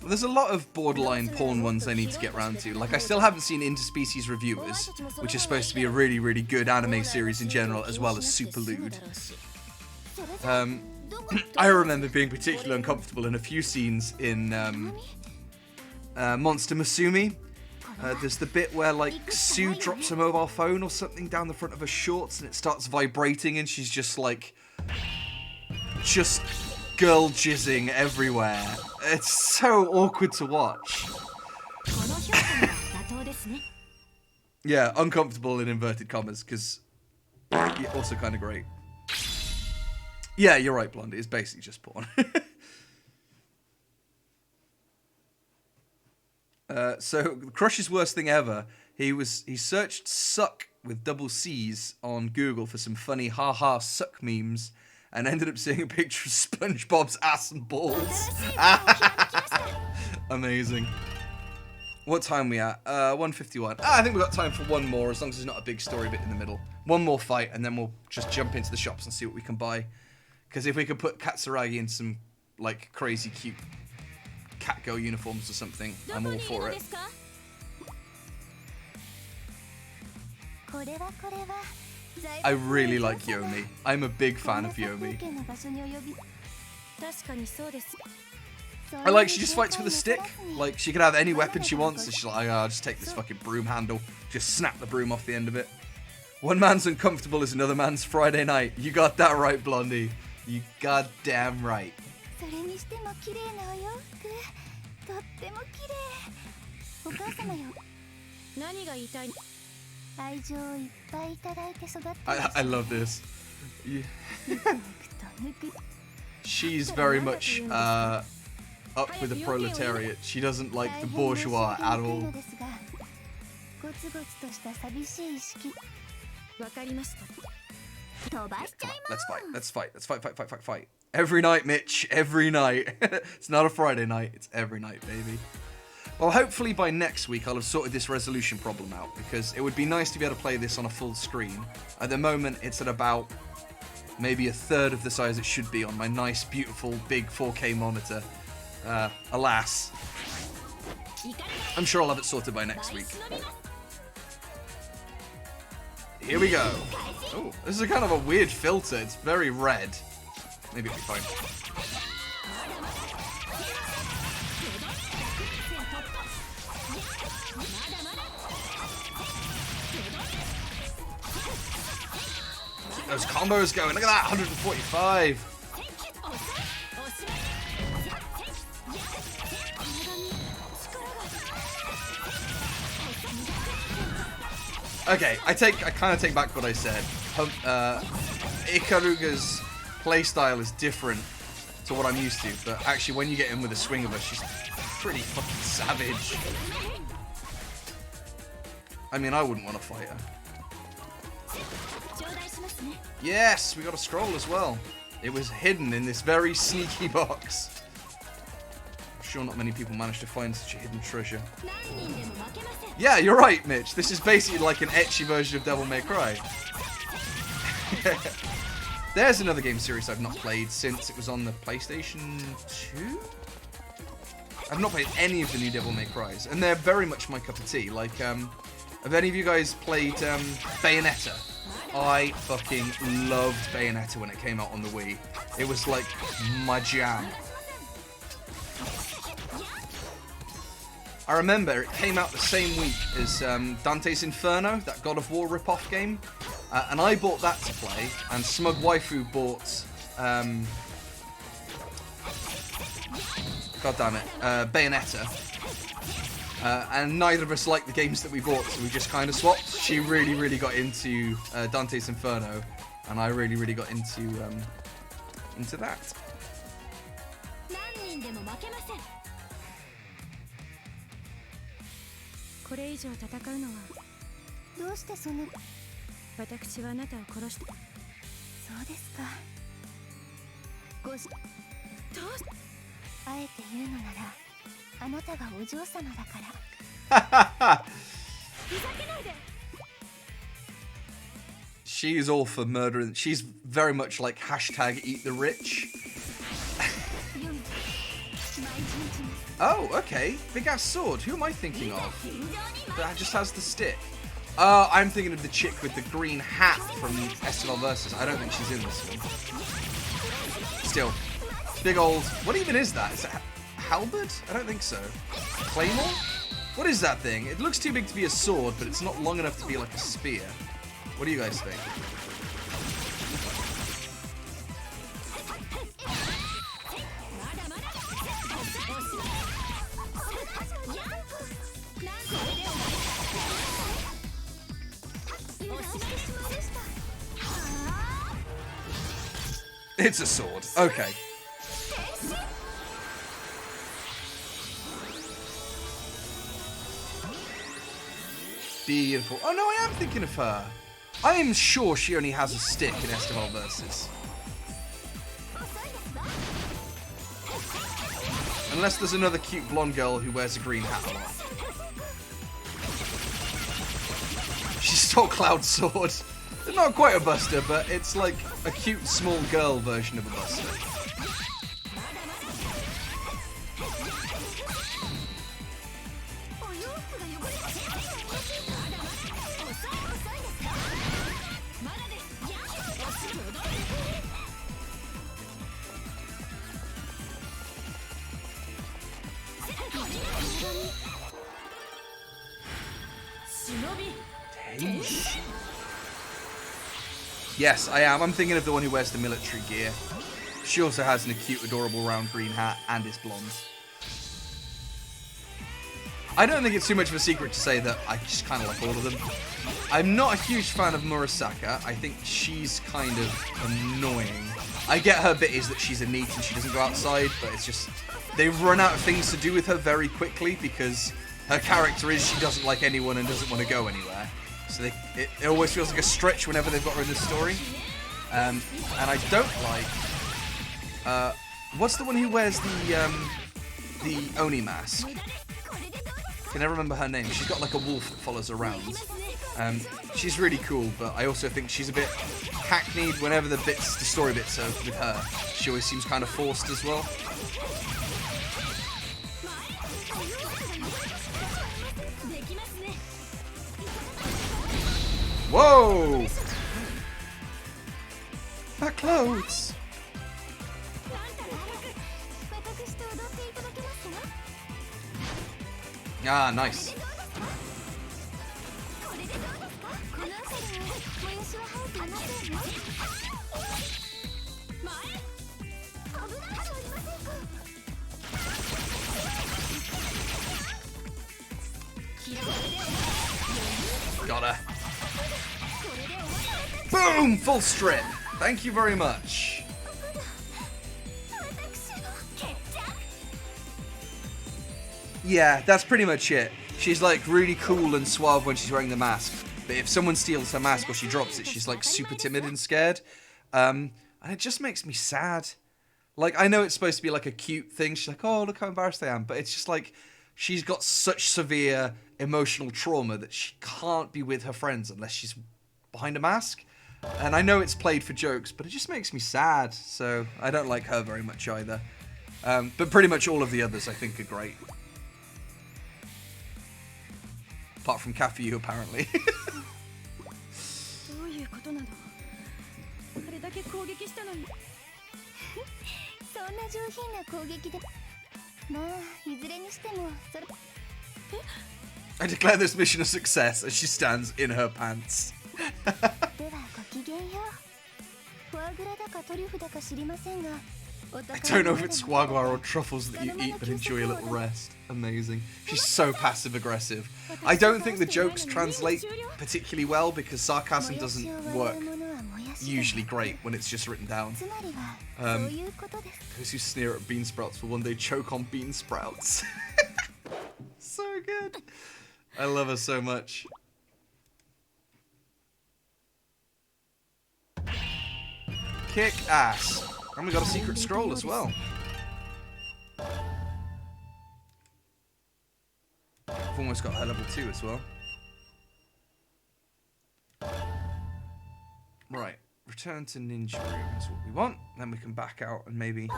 Speaker 1: There's a lot of borderline porn ones I need to get around to. Like, I still haven't seen Interspecies Reviewers, which is supposed to be a really, really good anime series in general, as well as super lewd. I remember being particularly uncomfortable in a few scenes in Monster Musume. There's the bit where, like, Sue drops a mobile phone or something down the front of her shorts and it starts vibrating and she's just, like, just girl jizzing everywhere. It's so awkward to watch. Yeah, uncomfortable in inverted commas, because also kind of great. Yeah, you're right, Blondie. It's basically just porn. So, Crush's worst thing ever. He searched "suck" with double C's on Google for some funny "haha suck" memes, and ended up seeing a picture of SpongeBob's ass and balls. Amazing. What time are we at? 1:51. I think we've got time for one more, as long as there's not a big story bit in the middle. One more fight, and then we'll just jump into the shops and see what we can buy. Because if we could put Katsuragi in some, like, crazy cute cat girl uniforms or something, I'm all for it. I really like Yomi. I'm a big fan of Yomi. I like she just fights with a stick. Like, she can have any weapon she wants, and she's like, I'll just take this fucking broom handle. Just snap the broom off the end of it. One man's uncomfortable is another man's Friday night. You got that right, Blondie. You goddamn right. I love this. Yeah. She's very much up with the proletariat. She doesn't like the bourgeois at all. Let's fight. Every night, Mitch. Every night. It's not a Friday night. It's every night, baby. Well, hopefully by next week I'll have sorted this resolution problem out, because it would be nice to be able to play this on a full screen. At the moment, it's at about maybe a third of the size it should be on my nice, beautiful, big 4K monitor. Alas. I'm sure I'll have it sorted by next week. Here we go. Oh, this is a kind of a weird filter. It's very red. Maybe it'll be fine. Keep those combos going. Look at that, 145. Okay, I kind of take back what I said. Ikaruga's playstyle is different to what I'm used to, but actually when you get in with a swing of her, she's pretty fucking savage. I mean, I wouldn't want to fight her. Yes, we got a scroll as well. It was hidden in this very sneaky box. I'm sure not many people managed to find such a hidden treasure. Yeah, you're right, Mitch. This is basically like an ecchi version of Devil May Cry. There's another game series I've not played since it was on the PlayStation 2? I've not played any of the new Devil May Crys, and they're very much my cup of tea. Like, have any of you guys played Bayonetta? I fucking loved Bayonetta when it came out on the Wii. It was like my jam. I remember it came out the same week as Dante's Inferno, that God of War rip-off game. And I bought that to play, and Smug Waifu bought, God damn it, Bayonetta. And neither of us liked the games that we bought, so we just kind of swapped. She really, really got into Dante's Inferno, and I really, really got into that. She's all for murdering. She's very much like hashtag eat the rich. Oh, okay. Big ass sword. Who am I thinking of? That just has the stick. I'm thinking of the chick with the green hat from Estival Versus. I don't think she's in this one. Still, big old. What even is that? Is it halberd? I don't think so. Claymore? What is that thing? It looks too big to be a sword, but it's not long enough to be like a spear. What do you guys think? It's a sword. Okay. Beautiful. Oh no, I am thinking of her. I am sure she only has a stick in Estival Versus. Unless there's another cute blonde girl who wears a green hat a lot. She stole Cloud's sword. It's not quite a buster, but it's like a cute small girl version of a buster. Yes, I am. I'm thinking of the one who wears the military gear. She also has an cute, adorable round green hat and is blonde. I don't think it's too much of a secret to say that I just kind of like all of them. I'm not a huge fan of Murasaka. I think she's kind of annoying. I get her bit is that she's a NEET and she doesn't go outside, but it's just... They run out of things to do with her very quickly because her character is she doesn't like anyone and doesn't want to go anywhere. So it always feels like a stretch whenever they've got her in the story. And I don't like... what's the one who wears the Oni mask? I can never remember her name. She's got like a wolf that follows her around. She's really cool, but I also think she's a bit hackneyed whenever the story bits are with her. She always seems kind of forced as well. Whoa! That clothes! Ah, nice. Got her. Boom! Full strip. Thank you very much. Yeah, that's pretty much it. She's like really cool and suave when she's wearing the mask. But if someone steals her mask or she drops it, she's like super timid and scared. And it just makes me sad. Like, I know it's supposed to be like a cute thing. She's like, oh, look how embarrassed I am. But it's just like, she's got such severe emotional trauma that she can't be with her friends unless she's behind a mask. And I know it's played for jokes, but it just makes me sad. So I don't like her very much either. But pretty much all of the others I think are great. Apart from Kafuyu, apparently. I declare this mission a success as she stands in her pants. I don't know if it's foie gras or truffles that you eat, but enjoy a little rest. Amazing. She's so passive-aggressive. I don't think the jokes translate particularly well because sarcasm doesn't work usually great when it's just written down. Those who sneer at bean sprouts will one day choke on bean sprouts. So good. I love her so much. Kick ass. And we got a secret scroll as well. I've almost got her level 2 as well. Right. Return to Ninja Room is what we want. Then we can back out and maybe...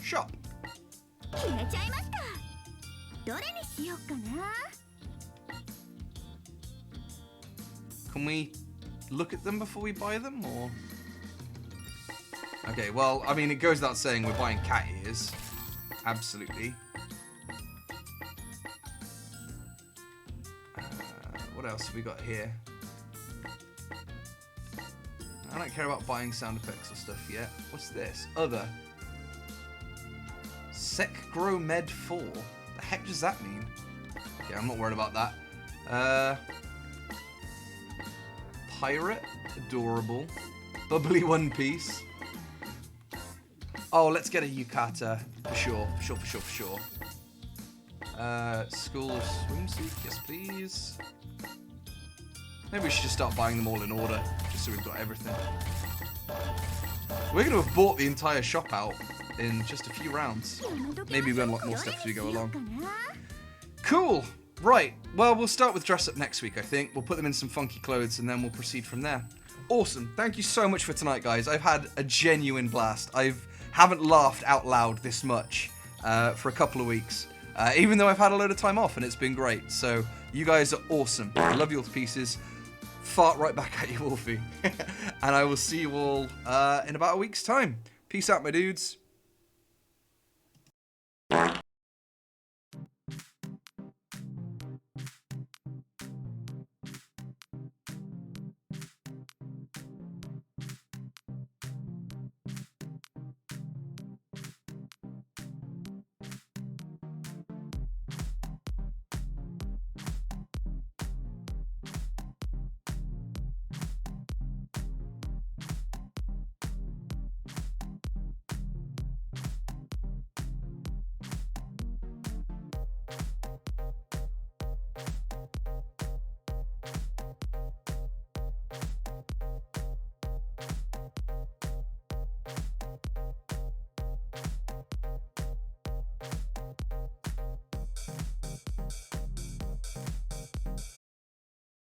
Speaker 1: shop. Can we look at them before we buy them, or...? Okay, well, I mean, it goes without saying we're buying cat ears. Absolutely. What else have we got here? I don't care about buying sound effects or stuff yet. What's this? Other. Sekgro Med 4. The heck does that mean? Okay, I'm not worried about that. Pirate. Adorable. Bubbly One Piece. Oh, let's get a yukata. For sure. For sure. School swimsuit. Yes, please. Maybe we should just start buying them all in order, just so we've got everything. We're going to have bought the entire shop out in just a few rounds. Maybe we'll unlock more stuff as we go along. Cool. Right. Well, we'll start with dress up next week, I think. We'll put them in some funky clothes and then we'll proceed from there. Awesome. Thank you so much for tonight, guys. I've had a genuine blast. Haven't laughed out loud this much for a couple of weeks. Even though I've had a load of time off and it's been great. So you guys are awesome. I love you all to pieces. Fart right back at you, Wolfie. And I will see you all in about a week's time. Peace out, my dudes.